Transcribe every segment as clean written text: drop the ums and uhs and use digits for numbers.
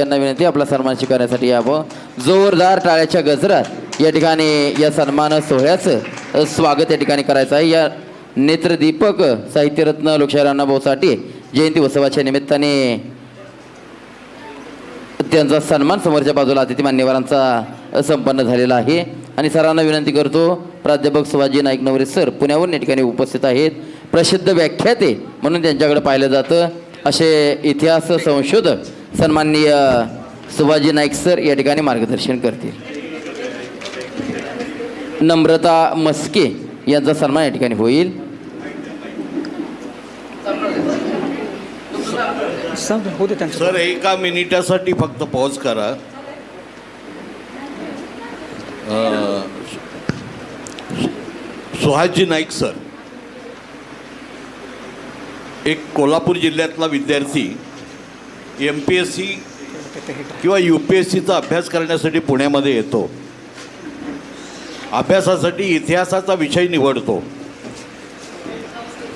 यांना विनंती आपला सन्मान स्वीकारण्यासाठी यावं. जोरदार टाळ्याच्या गजरात या ठिकाणी या सन्मान सोहळ्याचं स्वागत या ठिकाणी करायचं आहे. या नेत्रदीपक साहित्यरत्न लोकशाहीर अण्णाभाऊ साठे जयंती उत्सवाच्या निमित्ताने त्यांचा सन्मान समोरच्या बाजूला अतिथी मान्यवरांचा संपन्न झालेला आहे. आणि सरांना विनंती करतो, प्राध्यापक शिवाजी नाईक नवरे सर पुण्याहून या ठिकाणी उपस्थित आहेत. प्रसिद्ध व्याख्याते म्हणून त्यांच्याकडे पाहिलं जातं असे इतिहास संशोधक सन्माननीय शिवाजी नाईक सर या ठिकाणी मार्गदर्शन करतील. नम्रता मस्के यांचा सन्मान या ठिकाणी होईल. सर एका मिनिटासाठी फक्त पॉज करा. सुहासजी नाईक सर एक कोल्हापूर जिल्ह्यातला विद्यार्थी MPSC किंवा UPSCचा अभ्यास करण्यासाठी पुण्यामध्ये येतो. अभ्यासासाठी इतिहासाचा विषय निवडतो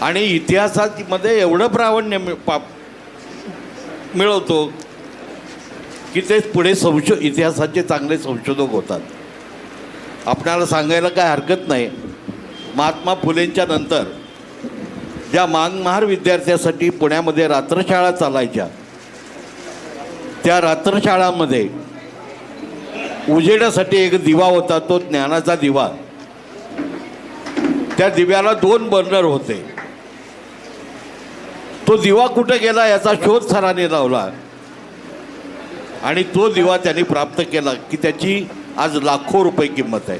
आणि इतिहासामध्ये एवढं प्रावीण्य मिळवतो की ते पुढे इतिहासाचे चांगले संशोधक होतात. आपल्याला सांगायला काय हरकत नाही, महात्मा फुलेंच्या नंतर ज्या महार विद्यार्थ्यासाठी पुण्यामध्ये रात्रशाळा चालायच्या, त्या रात्रशाळांमध्ये उजेडासाठी एक दिवा होता, तो ज्ञानाचा दिवा. त्या दिव्याला 2 बर्नर होते. तो दिवा कुठं गेला याचा शोध सरांनी लावला आणि तो दिवा त्यांनी प्राप्त केला की त्याची आज लाखो रुपये किंमत आहे.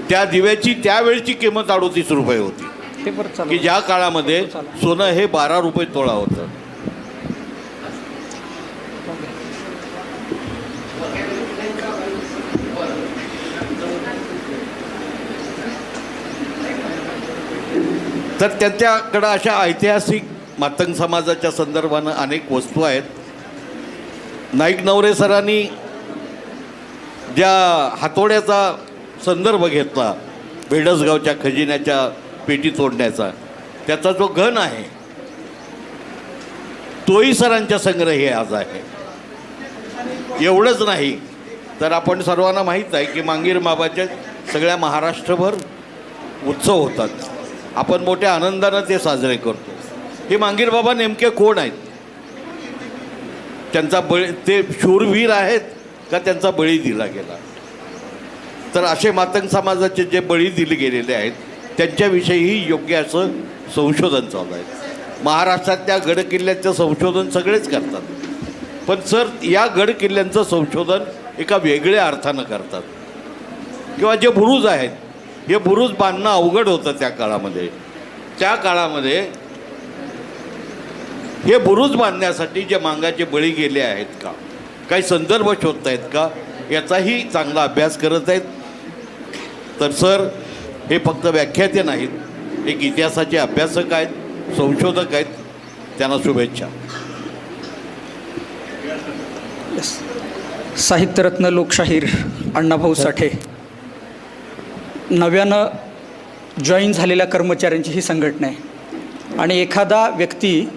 त्या दिव्याची त्यावेळची किंमत 38 रुपये होती की ज्या काळामध्ये सोनं हे 12 रुपये तोळा होतं. तर त्यांच्याकडं अशा ऐतिहासिक मातंग समाजाच्या संदर्भानं अनेक वस्तू आहेत. नाईक नवरे सरांनी ज्या हातोड्याचा संदर्भ घेतला बेडसगावच्या खजिन्याच्या पेटी तोडण्याचा, त्याचा जो गण आहे तोही सरांच्या संग्रही आज आहे. एवढंच नाही तर आपण सर्वांना माहीत आहे की मांगीर बाबाच्या सगळ्या महाराष्ट्रभर उत्सव होतात. आपण मोठ्या आनंदानं ते साजरे करतो. हे मांगीर बाबा नेमके कोण आहेत? त्यांचा ते शूरवीर आहेत का त्यांचा बळी दिला गेला? तर असे मातंग समाजाचे जे बळी दिले गेलेले आहेत त्यांच्याविषयीही योग्य असं संशोधन चालू आहे. महाराष्ट्रातल्या गडकिल्ल्यांचं संशोधन सगळेच करतात, पण सर या गडकिल्ल्यांचं संशोधन एका वेगळ्या अर्थानं करतात. किंवा जे बुरुज आहेत, हे बुरुज बांधणं अवघड होतं त्या काळामध्ये. त्या काळामध्ये हे बुरुज बांधण्यासाठी जे मांगाचे बळी गेले आहेत का, काही संदर्भ शोधत आहेत का, याचाही चांगला अभ्यास करत आहेत. तर सर हे फक्त व्याख्याते नाहीत, एक इतिहासाचे अभ्यासक आहेत, संशोधक आहेत. त्यांना शुभेच्छा. साहित्यरत्न लोकशाहीर अण्णाभाऊ साठे नव्यानं जॉईन झालेल्या कर्मचाऱ्यांची ही संघटना आहे. आणि एखादा व्यक्ती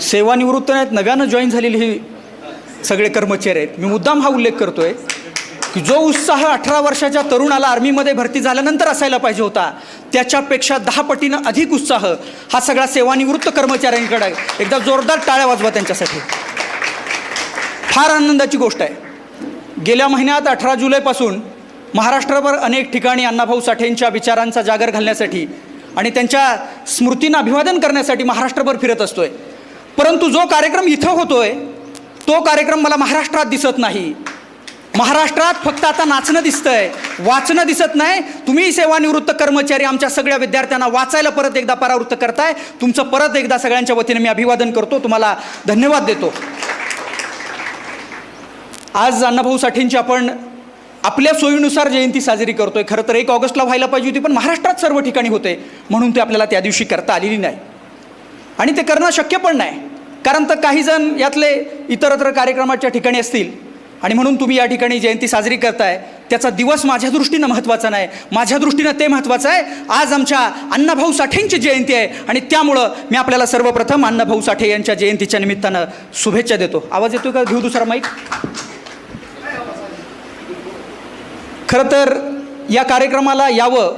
सेवानिवृत्त नाहीत, नव्यानं जॉईन झालेली ही सगळे कर्मचारी आहेत. मी मुद्दाम हा उल्लेख करतो आहे की जो उत्साह 18 वर्षाच्या तरुणाला आर्मीमध्ये भरती झाल्यानंतर असायला पाहिजे होता, त्याच्यापेक्षा 10 पटीनं अधिक उत्साह हा सगळा सेवानिवृत्त कर्मचाऱ्यांकडे आहे. एकदा जोरदार टाळ्या वाजवा त्यांच्यासाठी. फार आनंदाची गोष्ट आहे. गेल्या महिन्यात 18 जुलैपासून महाराष्ट्रभर अनेक ठिकाणी अण्णाभाऊ साठेंच्या विचारांचा जागर घालण्यासाठी आणि त्यांच्या स्मृतींना अभिवादन करण्यासाठी महाराष्ट्रभर फिरत असतोय. परंतु जो कार्यक्रम इथं होतोय तो कार्यक्रम मला महाराष्ट्रात दिसत नाही. महाराष्ट्रात फक्त आता नाचणं दिसतंय, वाचणं दिसत नाही. तुम्ही सेवानिवृत्त कर्मचारी आमच्या सगळ्या विद्यार्थ्यांना वाचायला परत एकदा परावृत्त करताय. तुमचं परत एकदा सगळ्यांच्या वतीने मी अभिवादन करतो, तुम्हाला धन्यवाद देतो. आज अण्णाभाऊ साठेंची आपण आपल्या सोयीनुसार जयंती साजरी करतोय. खरं तर 1 ऑगस्टला व्हायला पाहिजे होती, पण महाराष्ट्रात सर्व ठिकाणी होते म्हणून ते आपल्याला त्या दिवशी करता आलेली नाही आणि ते करणं शक्य पण नाही. कारण तर काही जण यातले इतरत्र कार्यक्रमाच्या ठिकाणी असतील आणि म्हणून तुम्ही या ठिकाणी जयंती साजरी करताय. त्याचा दिवस माझ्या दृष्टीनं महत्त्वाचा नाही, माझ्या दृष्टीनं ते महत्त्वाचं आहे. आज आमच्या अण्णाभाऊ साठेंची जयंती आहे आणि त्यामुळं मी आपल्याला सर्वप्रथम अण्णाभाऊ साठे यांच्या जयंतीच्या निमित्तानं शुभेच्छा देतो. आवाज येतो का? घेऊ दुसरा माईक. खरं तर या कार्यक्रमाला यावं,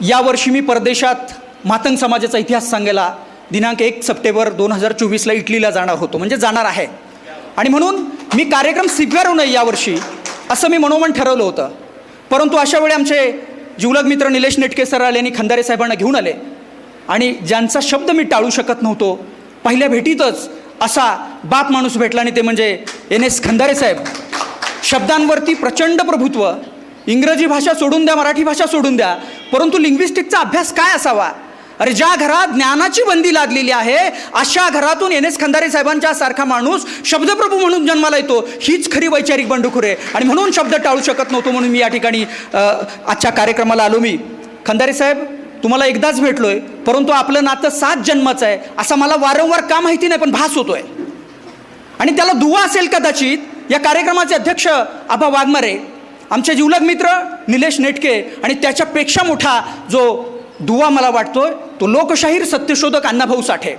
यावर्षी मी परदेशात मातंग समाजाचा इतिहास सांगायला दिनांक 1 सप्टेंबर 2024ला इटलीला जाणार होतो, म्हणजे जाणार आहे. आणि म्हणून मी कार्यक्रम स्वीकारू नये यावर्षी असं मी मनोमन ठरवलं होतं. परंतु अशा वेळी आमचे जिवलग मित्र निलेश नेटके सर आले आणि खंदारे साहेबांना घेऊन आले आणि ज्यांचा शब्द मी टाळू शकत नव्हतो, पहिल्या भेटीतच असा बाप माणूस भेटला आणि ते म्हणजे NS खंदारे साहेब. शब्दांवरती प्रचंड प्रभुत्व, इंग्रजी भाषा सोडून द्या, मराठी भाषा सोडून द्या, परंतु लिंग्विस्टिकचा अभ्यास काय असावा. अरे ज्या घरात ज्ञानाची बंदी लादलेली आहे अशा घरातून NS खंदारे साहेबांच्या सारखा माणूस शब्दप्रभू म्हणून जन्माला येतो, हीच खरी वैचारिक बंडखोरी आहे. आणि म्हणून शब्द टाळू शकत नव्हतो, म्हणून मी या ठिकाणी आजच्या कार्यक्रमाला आलो. मी खंदारे साहेब तुम्हाला एकदाच भेटलोय, परंतु आपलं नातं 7 जन्माचं आहे असं मला वारंवार का माहिती नाही, पण भास होतोय. आणि त्याला दुवा असेल कदाचित. या कार्यक्रमाचे अध्यक्ष आबा वाघमारे, आमचे जिवलग मित्र निलेश नेटके आणि त्याच्यापेक्षा मोठा जो दुवा मला वाटतोय तो लोकशाहीर सत्यशोधक अण्णाभाऊ साठे.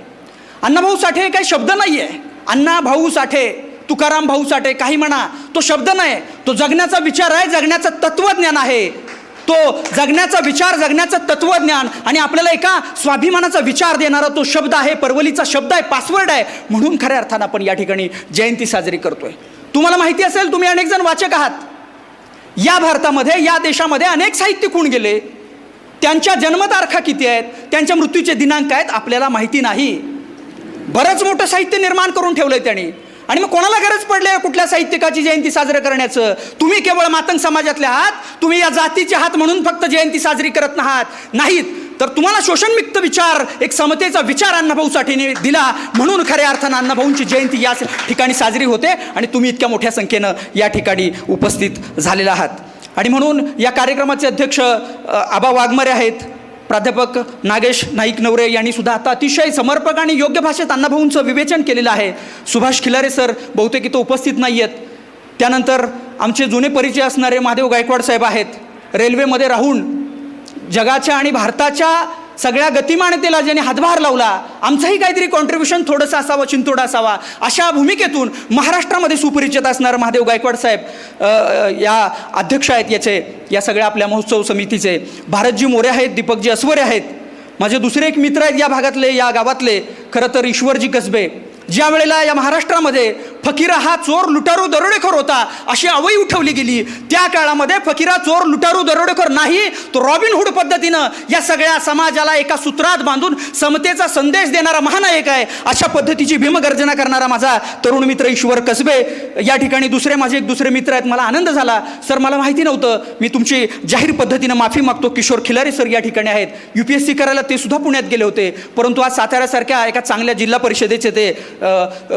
अण्णाभाऊ साठे काही शब्द नाही आहे. अण्णाभाऊ साठे, तुकाराम भाऊ साठे, काही म्हणा, तो शब्द नाही, तो जगण्याचा विचार आहे, जगण्याचं तत्त्वज्ञान आहे. तो जगण्याचा विचार, जगण्याचं तत्त्वज्ञान आणि आपल्याला एका स्वाभिमानाचा विचार देणारा तो शब्द आहे, परवलीचा शब्द आहे, पासवर्ड आहे. म्हणून खऱ्या अर्थानं आपण या ठिकाणी जयंती साजरी करतोय. तुम्हाला माहिती असेल, तुम्ही अनेक जण वाचक आहात, या भारतामध्ये, या देशामध्ये अनेक साहित्यिक होऊन गेले. त्यांच्या जन्मतारखा किती आहेत, त्यांच्या मृत्यूचे दिनांक आहेत, आपल्याला माहिती नाही. बरंच मोठं साहित्य निर्माण करून ठेवलंय त्यांनी. आणि मग कोणाला गरज पडली कुठल्या साहित्यिकाची जयंती साजरी करण्याचं? तुम्ही केवळ मातंग समाजातले आहात, तुम्ही या जातीचे आहात म्हणून फक्त जयंती साजरी करत नाहीत, तर तुम्हाला शोषणमुक्त विचार, एक समतेचा विचार अण्णाभाऊ साठेने दिला, म्हणून खऱ्या अर्थानं अण्णाभाऊंची जयंती या ठिकाणी साजरी होते आणि तुम्ही इतक्या मोठ्या संख्येनं या ठिकाणी उपस्थित झालेला आहात. आणि म्हणून या कार्यक्रमाचे अध्यक्ष आबा वाघमारे आहेत. प्राध्यापक नागेश नाईक नवरे यांनी सुद्धा आता अतिशय समर्पक आणि योग्य भाषेत अण्णाभाऊंचं विवेचन केलेलं आहे. सुभाष खिलारे सर बहुतेक इथं उपस्थित नाही आहेत. त्यानंतर आमचे जुने परिचय असणारे महादेव गायकवाड साहेब आहेत. रेल्वेमध्ये राहून जगाच्या आणि भारताच्या सगळ्या गतिमानतेला ज्यांनी हातभार लावला, आमचंही काहीतरी कॉन्ट्रीब्युशन थोडंसं असावं, चिंतोडं असावा, अशा भूमिकेतून महाराष्ट्रामध्ये सुपरिचित असणारं महादेव गायकवाड साहेब या अध्यक्ष आहेत या सगळ्या आपल्या महोत्सव समितीचे. भारतजी मोरे आहेत, दीपकजी अस्वरे आहेत. माझे दुसरे एक मित्र आहेत या भागातले, या गावातले, खरं तर ईश्वरजी कसबे. ज्या वेळेला या महाराष्ट्रामध्ये फकीरा हा चोर लुटारू दरोडेखोर होता अशी अवई उठवली गेली, त्या काळामध्ये फकीरा चोर लुटारू दरोडेखोर नाही, तो रॉबिनहुड पद्धतीनं या सगळ्या समाजाला एका सूत्रात बांधून समतेचा संदेश देणारा महानायक आहे. अशा पद्धतीची भीमगर्जना करणारा माझा तरुण मित्र ईश्वर कसबे. या ठिकाणी माझे एक दुसरे मित्र आहेत. मला आनंद झाला सर, मला माहिती नव्हतं, मी तुमची जाहीर पद्धतीनं माफी मागतो. किशोर खिलारे सर या ठिकाणी आहेत. UPSC करायला ते सुद्धा पुण्यात गेले होते, परंतु आज साताऱ्यासारख्या एका चांगल्या जिल्हा परिषदेचे ते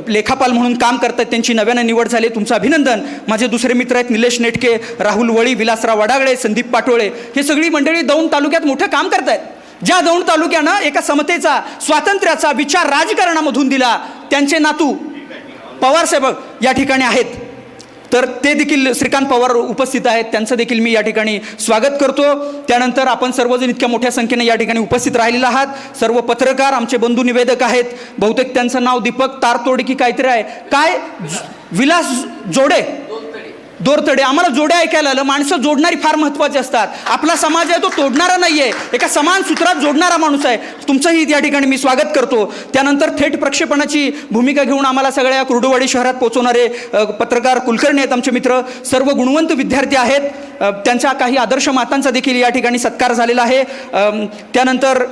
लेखापाल म्हणून काम करतात. त्यांची नव्यानं निवड झाली, तुमचं अभिनंदन. माझे दुसरे मित्र आहेत निलेश नेटके, राहुल वळी, विलासराव वडागळे, संदीप पाटोळे. हे सगळी मंडळी दौंड तालुक्यात मोठं काम करतायत. ज्या दौंड तालुक्यानं एका समतेचा, स्वातंत्र्याचा विचार राजकारणामधून दिला, त्यांचे नातू पवार साहेब या ठिकाणी आहेत. तर ते देखील श्रीकांत पवार उपस्थित आहेत, त्यांचं देखील मी या ठिकाणी स्वागत करतो. त्यानंतर आपण सर्वजण इतक्या मोठ्या संख्येने या ठिकाणी उपस्थित राहिलेला आहात. सर्व पत्रकार, आमचे बंधू निवेदक आहेत. बहुतेक त्यांचं नाव दीपक तारतोडे की काहीतरी आहे, काय विलास दोरतडे. आम्हाला जोड्या ऐकायला आलं. माणसं जोडणारी फार महत्त्वाची असतात. आपला समाज आहे तो तोडणारा नाही आहे, एका समान सूत्रात जोडणारा माणूस आहे. तुमचंही या ठिकाणी मी स्वागत करतो. त्यानंतर थेट प्रक्षेपणाची भूमिका घेऊन आम्हाला सगळ्या कुर्डुवाडी शहरात पोहोचवणारे पत्रकार कुलकर्णी आहेत आमचे मित्र. सर्व गुणवंत विद्यार्थी आहेत. त्यांच्या काही आदर्श मातांचा देखील या ठिकाणी सत्कार झालेला आहे. त्यानंतर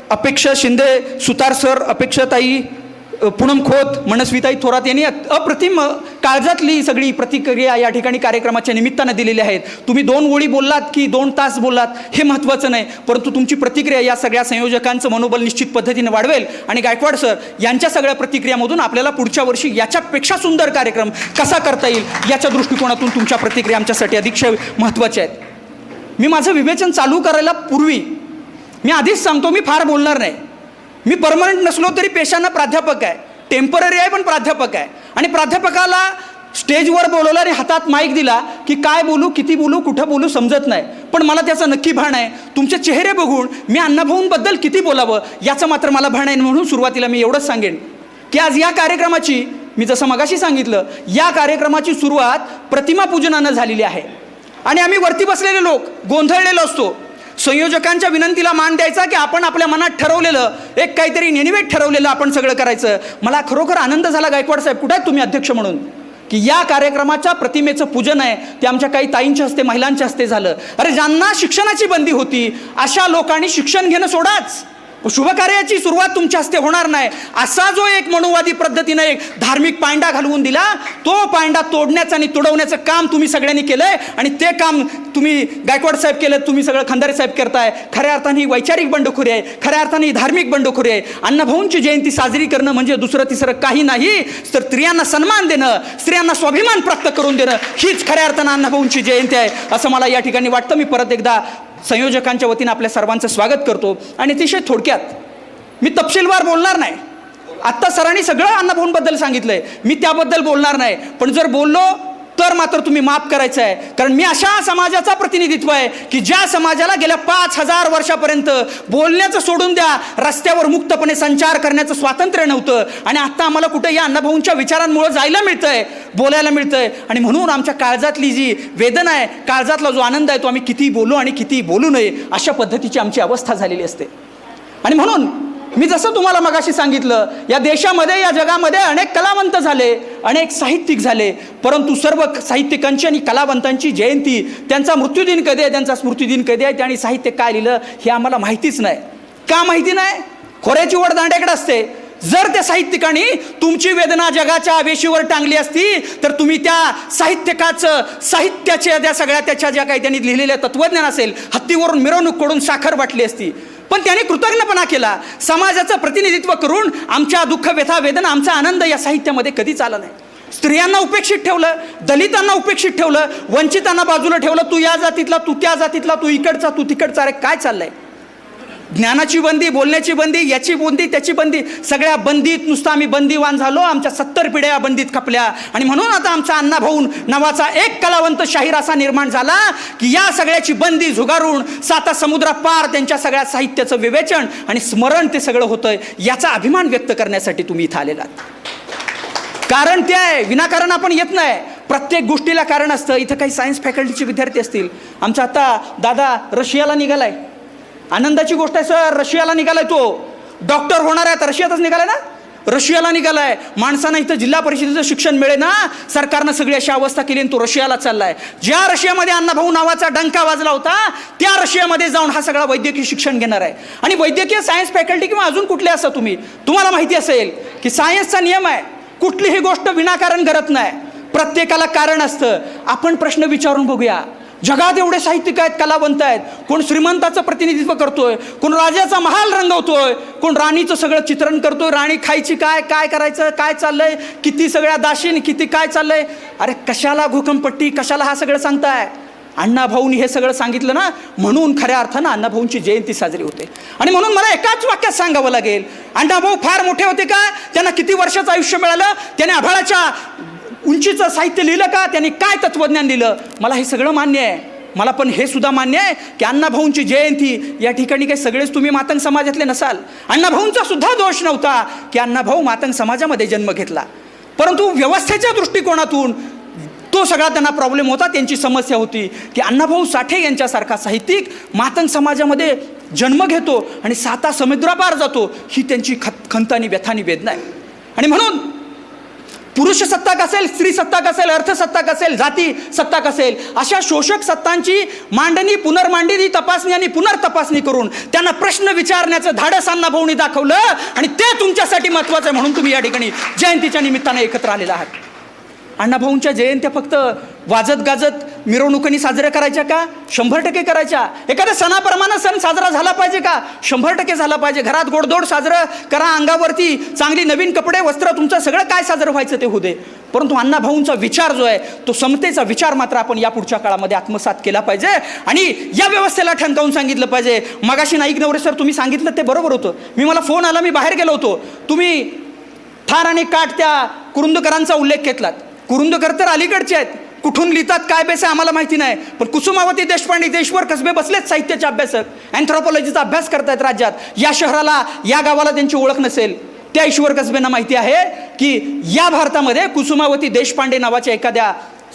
अपेक्षा शिंदे, सुतार सर, अपेक्षाताई पूनम खोत, मनस्विताई थोरात यांनी अप्रतिम काळजातली सगळी प्रतिक्रिया या ठिकाणी कार्यक्रमाच्या निमित्तानं दिलेली आहेत. तुम्ही 2 ओळी बोललात की 2 तास बोललात हे महत्त्वाचं नाही, परंतु तुमची प्रतिक्रिया या सगळ्या संयोजकांचं मनोबल निश्चित पद्धतीने वाढवेल. आणि गायकवाड सर यांच्या सगळ्या प्रतिक्रियामधून आपल्याला पुढच्या वर्षी याच्यापेक्षा सुंदर कार्यक्रम कसा करता येईल याच्या दृष्टिकोनातून तुमच्या प्रतिक्रिया आमच्यासाठी अतिशय महत्त्वाच्या आहेत. मी माझं विवेचन चालू करायला पूर्वी मी आधीच सांगतो, मी फार बोलणार नाही. मी परमनंट नसलो तरी पेशानं प्राध्यापक आहे, टेम्पररी आहे पण प्राध्यापक आहे. आणि प्राध्यापकाला स्टेजवर बोलवलं आणि हातात माईक दिला की काय बोलू, किती बोलू, कुठं बोलू समजत नाही. पण मला त्याचं नक्की भान आहे. तुमचे चेहरे बघून मी अण्णाभाऊंबद्दल किती बोलावं याचं मात्र मला भान आहे. म्हणून सुरुवातीला मी एवढंच सांगेन की आज या कार्यक्रमाची, मी जसं मगाशी सांगितलं, या कार्यक्रमाची सुरुवात प्रतिमा पूजनानं झालेली आहे. आणि आम्ही वरती बसलेले लोक गोंधळलेलो असतो. संयोजकांच्या विनंतीला मान द्यायचा की आपण आपल्या मनात ठरवलेलं एक काहीतरी नेनिवेट ठरवलेलं आपण सगळं करायचं. मला खरोखर आनंद झाला गायकवाड साहेब, कुठे आहेत तुम्ही अध्यक्ष म्हणून, की या कार्यक्रमाच्या प्रतिमेचं पूजन आहे ते आमच्या काही ताईंच्या हस्ते, महिलांच्या हस्ते झालं. अरे ज्यांना शिक्षणाची बंदी होती अशा लोकांनी शिक्षण घेणं सोडाच, शुभकार्याची सुरुवात तुमच्या हस्ते होणार नाही. असा जो एक मनुवादी पद्धतीने एक धार्मिक पांडा घालवून दिला, तो पांडा तोडण्याचं आणि तुडवण्याचं काम तुम्ही सगळ्यांनी केलंय. आणि ते काम तुम्ही गायकवाड साहेब केलं, तुम्ही सगळं खंदारे साहेब करताय. खऱ्या अर्थाने ही वैचारिक बंडखोरी आहे, खऱ्या अर्थाने ही धार्मिक बंडखोरी आहे. अण्णाभाऊंची जयंती साजरी करणं म्हणजे दुसरं तिसरं काही नाही, तर स्त्रियांना सन्मान देणं, स्त्रियांना स्वाभिमान प्राप्त करून देणं, हीच खऱ्या अर्थानं अण्णाभाऊंची जयंती आहे असं मला या ठिकाणी वाटतं. मी परत एकदा संयोजकांच्या वतीनं आपल्या सर्वांचं स्वागत करतो. आणि अतिशय थोडक्यात, मी तपशीलवार बोलणार नाही. आत्ता सरांनी सगळं अण्णाभाऊंबद्दल सांगितलंय, मी त्याबद्दल बोलणार नाही. पण जर बोललो तर मात्र तुम्ही माफ करायचं आहे. कारण मी अशा समाजाचा प्रतिनिधित्व आहे की ज्या समाजाला गेल्या 5000 वर्षापर्यंत बोलण्याचं सोडून द्या, रस्त्यावर मुक्तपणे संचार करण्याचं स्वातंत्र्य नव्हतं. आणि आत्ता आम्हाला कुठे या अण्णाभाऊंच्या विचारांमुळे जायला मिळतंय, बोलायला मिळतंय. आणि म्हणून आमच्या काळजातली जी वेदना आहे, काळजातला जो आनंद आहे, तो आम्ही किती बोलू आणि किती बोलू नये अशा पद्धतीची आमची अवस्था झालेली असते. आणि म्हणून मी जसं तुम्हाला मगाशी सांगितलं, या देशामध्ये, या जगामध्ये अनेक कलावंत झाले, अनेक साहित्यिक झाले, परंतु सर्व साहित्यिकांची आणि कलावंतांची जयंती, त्यांचा मृत्यूदिन कधी आहे, त्यांचा स्मृतिदिन कधी आहे, त्यांनी साहित्य काय लिहिलं हे आम्हाला माहितीच नाही. का माहिती नाही? खोऱ्याची वड दांड्याकडे असते. जर त्या साहित्यिकांनी तुमची वेदना जगाच्या वेशीवर टांगली असती तर तुम्ही त्या साहित्यकाचं, साहित्याच्या त्या सगळ्या त्याच्या ज्या काही त्यांनी लिहिलेल्या तत्वज्ञान असेल, हत्तीवरून मिरवणूक कडून साखर वाटली असती. पण त्यांनी कृतज्ञपणा केला, समाजाचं प्रतिनिधित्व करून आमच्या दुःख, व्यथा, वेदना, आमचा आनंद या साहित्यामध्ये कधीच आला नाही. स्त्रियांना उपेक्षित ठेवलं, दलितांना उपेक्षित ठेवलं, वंचितांना बाजूला ठेवलं. तू या जातीतला, तू त्या जातीतला, तू इकडचा, तू तिकडचा. अरे काय चाललंय? ज्ञानाची बंदी, बोलण्याची बंदी, याची बंदी, त्याची बंदी, सगळ्या बंदीत नुसतं आम्ही बंदीवान झालो. आमच्या 70 पिढ्या या बंदीत खपल्या. आणि म्हणून आता आमचा अण्णाभाऊ नावाचा एक कलावंत शाहीर असा निर्माण झाला की या सगळ्याची बंदी झुगारून 7 समुद्रापार त्यांच्या सगळ्या साहित्याचं विवेचन आणि स्मरण ते सगळं होतंय. याचा अभिमान व्यक्त करण्यासाठी तुम्ही इथं आलेलात. कारण ते आहे, विनाकारण आपण येत नाही. प्रत्येक गोष्टीला कारण असतं. इथं काही सायन्स फॅकल्टीचे विद्यार्थी असतील, आमचा आता दादा रशियाला निघालाय, आनंदाची गोष्ट आहे सर. रशियाला निघालाय, तो डॉक्टर होणार आहे. तर रशियातच निघालाय ना, रशियाला निघालाय. माणसांना इथं जिल्हा परिषदेचं शिक्षण मिळे ना, सरकारनं सगळी अशी अवस्था केली आणि तो रशियाला चाललाय. ज्या रशियामध्ये अण्णाभाऊ नावाचा डंका वाजला होता त्या रशियामध्ये जाऊन हा सगळा वैद्यकीय शिक्षण घेणार आहे. आणि वैद्यकीय सायन्स फॅकल्टी किंवा अजून कुठले असं तुम्हाला माहिती असेल की सायन्सचा नियम आहे, कुठलीही गोष्ट विनाकारण घडत नाही, प्रत्येकाला कारण असतं. आपण प्रश्न विचारून बघूया. जगात एवढे साहित्यिक आहेत, कलावंत आहेत. कोण श्रीमंताचं प्रतिनिधित्व करतोय, कोण राजाचा महाल रंगवतोय, कोण राणीचं सगळं चित्रण करतोय. राणी खायची काय, काय करायचं, काय चाललंय, किती सगळ्या दाशीन, किती काय चाललंय. अरे कशाला भूकंपट्टी, कशाला हा सगळं सांगताय? अण्णाभाऊंनी हे सगळं सांगितलं ना, म्हणून खऱ्या अर्थानं अण्णाभाऊंची जयंती साजरी होते. आणि म्हणून मला एकाच वाक्यात सांगावं लागेल, अण्णाभाऊ फार मोठे होते का? त्यांना किती वर्षाचं आयुष्य मिळालं? त्याने आभाळाच्या उंचीचं साहित्य लिहिलं का? त्यांनी काय तत्वज्ञान लिहिलं? मला हे सगळं मान्य आहे. मला पण हे सुद्धा मान्य आहे की अण्णाभाऊंची जयंती या ठिकाणी काही सगळेच तुम्ही मातंग समाजातले नसाल. अण्णाभाऊंचा सुद्धा दोष नव्हता की अण्णाभाऊ मातंग समाजामध्ये जन्म घेतला, परंतु व्यवस्थेच्या दृष्टिकोनातून तो सगळा त्यांना प्रॉब्लेम होता. त्यांची समस्या होती की अण्णाभाऊ साठे यांच्यासारखा साहित्यिक मातंग समाजामध्ये जन्म घेतो आणि 7 समुद्रापार जातो, ही त्यांची खंत आणि व्यथानी वेदना आहे. आणि म्हणून पुरुष सत्ताक असेल, स्त्री सत्ताक असेल, अर्थसत्ताक असेल, जाती सत्ताक असेल, अशा शोषक सत्तांची मांडणी, पुनर्मांडणी, तपासणी आणि पुनर्तपासणी करून त्यांना प्रश्न विचारण्याचं धाडस अण्णाभाऊंनी दाखवलं. आणि ते तुमच्यासाठी महत्त्वाचं आहे, म्हणून तुम्ही या ठिकाणी जयंतीच्या निमित्ताने एकत्र आलेला आहात. अण्णाभाऊंच्या जयंत्या फक्त वाजत गाजत मिरवणुकीने साजऱ्या करायच्या का? 100% करायच्या. एखाद्या सणाप्रमाणे सण साजरा झाला पाहिजे का? 100% झाला पाहिजे. घरात गोडधोड साजरं करा, अंगावरती चांगली नवीन कपडे, वस्त्र, तुमचं सगळं काय साजरं व्हायचं ते होऊ दे. परंतु अण्णाभाऊंचा विचार जो आहे तो समतेचा विचार मात्र आपण या पुढच्या काळामध्ये आत्मसात केला पाहिजे आणि या व्यवस्थेला ठणकावून सांगितलं पाहिजे. मगाशी नाईक नवरे सर तुम्ही सांगितलं ते बरोबर होतं. मला फोन आला, मी बाहेर गेलो होतो. तुम्ही ठार आणि काठ त्या कुरुंदकरांचा उल्लेख घेतलात. कुरुंदकर तर अलीकडचे आहेत, कुठून लिहितात काय बेस आहे आम्हाला माहिती नाही, पण कुसुमावती देशपांडे देशवर कसबे बसलेत साहित्याचे अभ्यासक, अँथ्रोपॉलॉजीचा अभ्यास करतायत राज्यात. या शहराला या गावाला त्यांची ओळख नसेल, त्या ईश्वर कसबेंना माहिती आहे की या भारतामध्ये कुसुमावती देशपांडे नावाच्या एखाद्या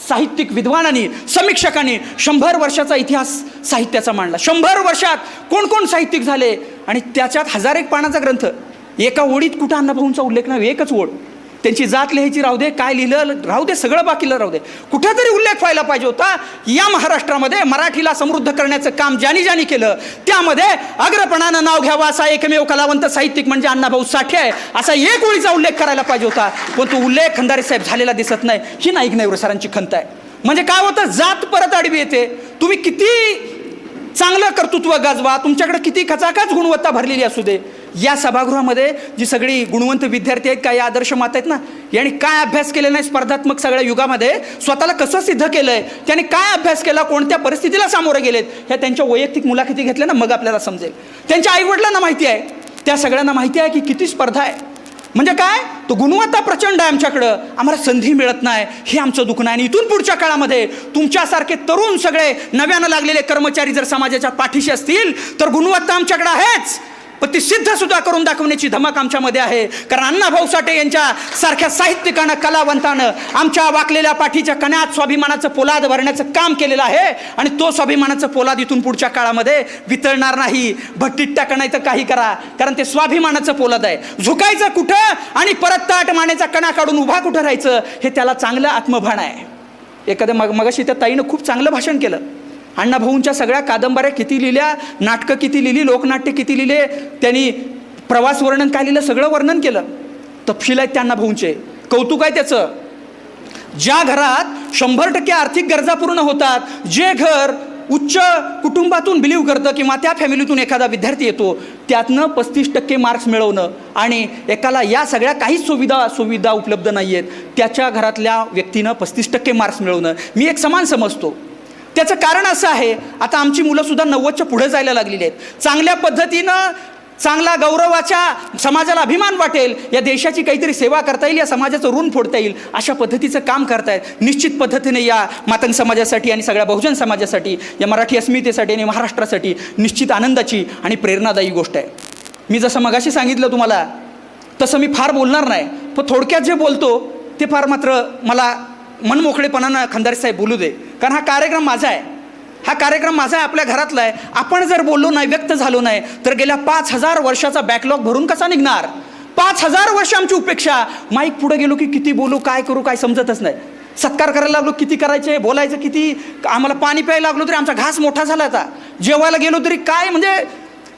साहित्यिक विद्वानांनी समीक्षकांनी 100 वर्षाचा इतिहास साहित्याचा मांडला. 100 वर्षात कोण कोण साहित्यिक झाले आणि त्याच्यात 1000 एक पानाचा ग्रंथ. एका ओळीत कुठं अण्णाभाऊंचा उल्लेख नाही, एकच ओळ. त्यांची जात लिहायची राहू दे, काय लिहिलं राहू दे, सगळं बाकीलं राहू दे, कुठेतरी उल्लेख व्हायला पाहिजे होता. या महाराष्ट्रामध्ये मराठीला समृद्ध करण्याचं काम ज्यांनी ज्यांनी केलं त्यामध्ये अग्रपणानं नाव घ्यावं असा एकमेव कलावंत साहित्यिक म्हणजे अण्णाभाऊ साठे आहे, असा एक ओळीचा उल्लेख करायला पाहिजे होता. पण तो उल्लेख खंदारे साहेब झालेला दिसत नाही. ही नाईक नेवरे सरांची खंत आहे. म्हणजे काय होतं, जात परत आडवी येते. तुम्ही किती चांगलं कर्तृत्व गाजवा, तुमच्याकडे किती खचाखच गुणवत्ता भरलेली असू दे, या सभागृहामध्ये जी सगळी गुणवंत विद्यार्थी आहेत, काही आदर्श माता आहेत ना, यांनी काय अभ्यास केले नाही स्पर्धात्मक सगळ्या युगामध्ये, स्वतःला कसं सिद्ध केलंय, त्यांनी काय अभ्यास केला, कोणत्या परिस्थितीला सामोरे गेलेत, ह्या त्यांच्या वैयक्तिक मुलाखती घेतल्या ना, मग आपल्याला समजेल. त्यांच्या आईवडिलांना माहिती आहे, त्या सगळ्यांना माहिती आहे की किती स्पर्धा आहे. म्हणजे काय, तो गुणवत्ता प्रचंड आहे आमच्याकडं, आम्हाला संधी मिळत नाही, हे आमचं दुःख नाही. आणि इथून पुढच्या काळामध्ये तुमच्यासारखे तरुण सगळे नव्यानं लागलेले कर्मचारी जर समाजाच्या पाठीशी असतील तर गुणवत्ता आमच्याकडे आहेच, पण ती सिद्ध सुद्धा करून दाखवण्याची धमक आमच्यामध्ये आहे. कारण अण्णाभाऊ साठे यांच्या सारख्या साहित्यिकानं, कलावंतानं आमच्या वाकलेल्या पाठीच्या कण्यात स्वाभिमानाचं पोलाद भरण्याचं काम केलेलं आहे. आणि तो स्वाभिमानाचं पोलाद इथून पुढच्या काळामध्ये वितळणार नाही. भट्टीत टाका नाही तर काही करा, कारण ते स्वाभिमानाचं पोलाद आहे. झुकायचं कुठं आणि परत ताट मानेचा कणा काढून उभा कुठं राहायचं, हे त्याला चांगलं आत्मभान आहे. एखाद्या मगाशी त्या ताईनं खूप चांगलं भाषण केलं. अण्णाभाऊंच्या सगळ्या कादंबऱ्या किती लिहिल्या, नाटकं किती लिहिली, लोकनाट्य किती लिहिले, त्यांनी प्रवास वर्णन काय लिहिलं, सगळं वर्णन केलं. तपशील आहेत त्या अण्णाभाऊंचे, कौतुक आहे त्याचं. ज्या घरात 100% आर्थिक गरजा पूर्ण होतात, जे घर उच्च कुटुंबातून बिलीव्ह करतं किंवा त्या फॅमिलीतून एखादा विद्यार्थी येतो, त्यातनं 35% मार्क्स मिळवणं आणि एकाला या सगळ्या काहीच सुविधा उपलब्ध नाही आहेत, त्याच्या घरातल्या व्यक्तीनं 35% मार्क्स मिळवणं मी एक समान समजतो. त्याचं कारण असं आहे, आता आमची मुलंसुद्धा 90च्या पुढे जायला लागलेली आहेत. चांगल्या पद्धतीनं, चांगला गौरवाच्या, समाजाला अभिमान वाटेल, या देशाची काहीतरी सेवा करता येईल, या समाजाचं ऋण फोडता येईल, अशा पद्धतीचं काम करतायत. निश्चित पद्धतीने या मातंग समाजासाठी आणि सगळ्या बहुजन समाजासाठी, या मराठी अस्मितेसाठी आणि महाराष्ट्रासाठी निश्चित आनंदाची आणि प्रेरणादायी गोष्ट आहे. मी जसं मगाशी सांगितलं तुम्हाला तसं मी फार बोलणार नाही, पण थोडक्यात जे बोलतो ते फार मात्र मला मनमोकळेपणानं खंदारे साहेब बोलू दे, कारण हा कार्यक्रम माझा आहे. हा कार्यक्रम माझा आहे, आपल्या घरातला आहे. आपण जर बोललो नाही, व्यक्त झालो नाही, तर गेल्या 5000 वर्षाचा बॅकलॉग भरून कसा निघणार? 5000 वर्ष आमची उपेक्षा. माईक पुढे गेलो की किती बोलू, काय करू, काय समजतच नाही. सत्कार करायला लागलो किती करायचे, बोलायचं किती, आम्हाला पाणी प्यायला लागलो तरी आमचा घास मोठा झाला होता, जेवायला गेलो तरी काय. म्हणजे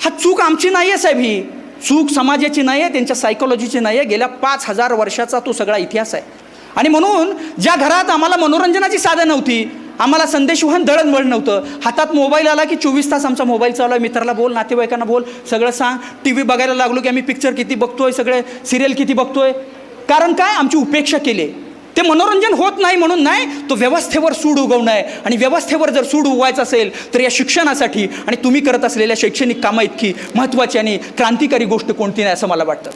हा चूक आमची नाही आहे साहेब, ही चूक समाजाची नाही आहे, त्यांच्या सायकोलॉजीची नाही आहे. गेल्या 5000 वर्षाचा तो सगळा इतिहास आहे. आणि म्हणून ज्या घरात आम्हाला मनोरंजनाची साधन नव्हती, आम्हाला संदेशवहन दळणवळण नव्हतं, हातात मोबाईल आला की 24 तास आमचा मोबाईल चालू आहे, मित्राला बोल, नातेवाईकांना बोल, सगळं सांग. TV बघायला लागलो की आम्ही पिक्चर किती बघतोय, सगळे सिरियल किती बघतोय. कारण काय, आमची उपेक्षा केली. ते मनोरंजन होत नाही म्हणून नाही, तो व्यवस्थेवर सूड उगवणं आहे. आणि व्यवस्थेवर जर सूड उगवायचं असेल तर या शिक्षणासाठी आणि तुम्ही करत असलेल्या शैक्षणिक कामं इतकी महत्त्वाची आणि क्रांतिकारी गोष्ट कोणती नाही असं मला वाटतं.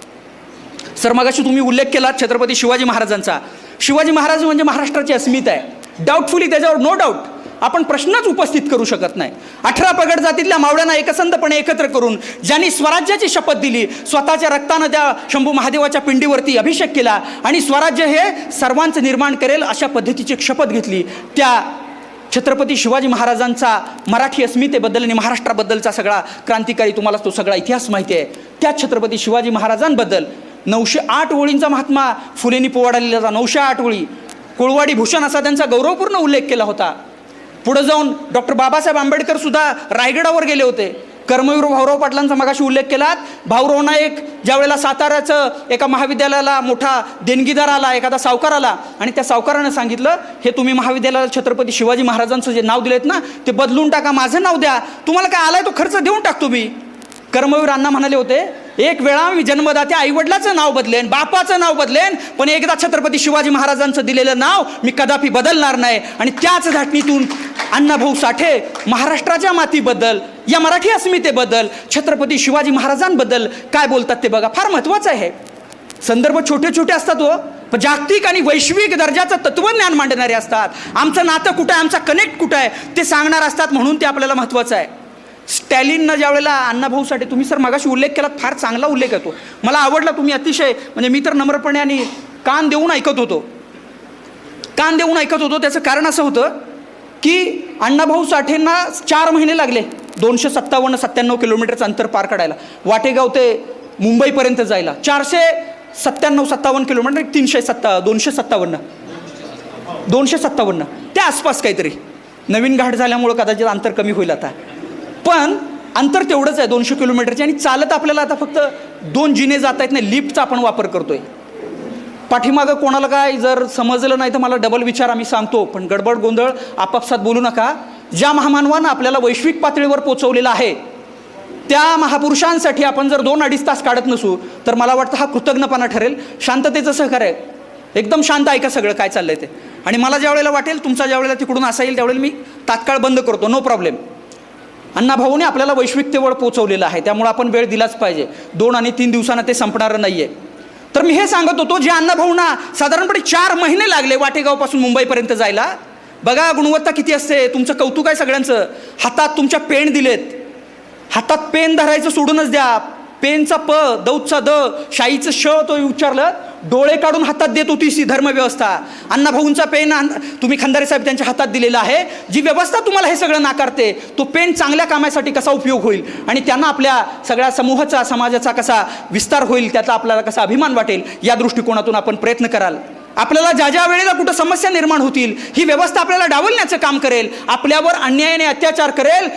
सर मगाशी तुम्ही उल्लेख केला छत्रपती शिवाजी महाराजांचा. शिवाजी महाराज म्हणजे महाराष्ट्राची अस्मिता आहे. डाऊटफुली त्याच्यावर नो डाऊट आपण प्रश्नच उपस्थित करू शकत नाही. 18 पगड जातीतल्या मावळ्यांना एकसंधपणे एकत्र करून ज्यांनी स्वराज्याची शपथ दिली, स्वतःच्या रक्तानं त्या शंभू महादेवाच्या पिंडीवरती अभिषेक केला आणि स्वराज्य हे सर्वांचं निर्माण करेल अशा पद्धतीची शपथ घेतली, त्या छत्रपती शिवाजी महाराजांचा मराठी अस्मितेबद्दल आणि महाराष्ट्राबद्दलचा सगळा क्रांतिकारी तुम्हाला तो सगळा इतिहास माहिती आहे. त्या छत्रपती शिवाजी महाराजांबद्दल 908 ओळींचा महात्मा फुलेंनी पोवाडा लिहिला. 908 ओळी, कुळवाडी भूषण असा त्यांचा गौरवपूर्ण उल्लेख केला होता. पुढे जाऊन डॉक्टर बाबासाहेब आंबेडकर सुद्धा रायगडावर गेले होते. कर्मवीर भाऊराव पाटलांचा मगाशी उल्लेख केलात. भाऊराव नाईक ज्यावेळेला साताऱ्याचं एका महाविद्यालयाला मोठा देणगीदार आला, एखादा सावकार आला आणि त्या सावकारानं सांगितलं, हे तुम्ही महाविद्यालयाला छत्रपती शिवाजी महाराजांचं जे नाव दिलेत ना ते बदलून टाका, माझं नाव द्या, तुम्हाला काय आलाय तो खर्च देऊन टाकतो मी. कर्मवीर अण्णा म्हणाले होते, एक वेळा मी जन्मदात्या आईवडिलाचं नाव बदलेन, बापाचं नाव बदलेन, पण एकदा छत्रपती शिवाजी महाराजांचं दिलेलं नाव मी कदापि बदलणार नाही. आणि त्याच धाटणीतून अण्णाभाऊ साठे महाराष्ट्राच्या मातीबद्दल, या मराठी अस्मितेबद्दल, छत्रपती शिवाजी महाराजांबद्दल काय बोलतात ते बघा, फार महत्त्वाचं आहे. संदर्भ छोटे छोटे असतात हो, पण जागतिक आणि वैश्विक दर्जाचं तत्वज्ञान मांडणारे असतात. आमचं नातं कुठं आहे, आमचा कनेक्ट कुठं आहे ते सांगणार असतात, म्हणून ते आपल्याला महत्त्वाचं आहे. स्टॅलिननं ज्या वेळेला अण्णाभाऊसाठी, तुम्ही सर मागाशी उल्लेख केला, फार चांगला उल्लेख आहे तो, मला आवडला. तुम्ही अतिशय, म्हणजे मी तर नम्रपणे आणि कान देऊन ऐकत होतो. त्याचं कारण असं होतं की अण्णाभाऊ साठेंना 4 महिने लागले 297 किलोमीटरचं अंतर पार काढायला, वाटेगाव ते मुंबईपर्यंत जायला. 497 किलोमीटर, 257 त्या आसपास काहीतरी. नवीन घाट झाल्यामुळं कदाचित अंतर कमी होईल आता, पण अंतर तेवढंच आहे 200 किलोमीटरचे. आणि चालत आपल्याला आता फक्त 2 जिने जाता येत नाही, लिफ्टचा आपण वापर करतोय. पाठीमागं कोणाला काय जर समजलं नाही तर मला डबल विचार, आम्ही सांगतो, पण गडबड गोंधळ आपापसात बोलू नका. ज्या महामानवानं आपल्याला वैश्विक पातळीवर पोचवलेलं आहे त्या महापुरुषांसाठी आपण जर 2-2.5 तास काढत नसू तर मला वाटतं हा कृतज्ञपणा ठरेल. शांततेचं सहकार्य, एकदम शांत ऐका सगळं काय चाललंय ते. आणि मला ज्या वेळेला वाटेल, तुमचा ज्या वेळेला तिकडून असा येईल त्यावेळेला मी तात्काळ बंद करतो, नो प्रॉब्लेम. अण्णाभाऊने आपल्याला वैश्विकतेवर पोचवलेलं आहे, त्यामुळे आपण वेळ दिलाच पाहिजे. 2 आणि 3 दिवसांना ते संपणारं नाही आहे. तर मी हे सांगत होतो, जे अण्णाभाऊंना साधारणपणे 4 महिने लागले वाटेगावपासून मुंबईपर्यंत जायला. बघा गुणवत्ता किती असते. तुमचं कौतुक आहे सगळ्यांचं. हातात तुमच्या पेन दिलेत, हातात पेन धरायचं सोडूनच द्या. पेनचा प, दौतचा द, शाईचं श तो उच्चारलं, डोळे काढून हातात देत होती सी धर्मव्यवस्था. अण्णाभाऊंचा पेन तुम्ही खंदारे साहेब त्यांच्या हातात दिलेला आहे. जी व्यवस्था तुम्हाला हे सगळं नाकारते, तो पेन चांगल्या कामासाठी कसा उपयोग होईल आणि त्यांना आपल्या सगळ्या समूहाचा, समाजाचा कसा विस्तार होईल, त्याचा आपल्याला कसा अभिमान वाटेल, या दृष्टिकोनातून आपण प्रयत्न कराल. आपल्याला ज्या ज्या वेळेला कुठं समस्या निर्माण होतील, ही व्यवस्था आपल्याला डावलण्याचं काम करेल, आपल्यावर अन्यायाने अत्याचार करेल,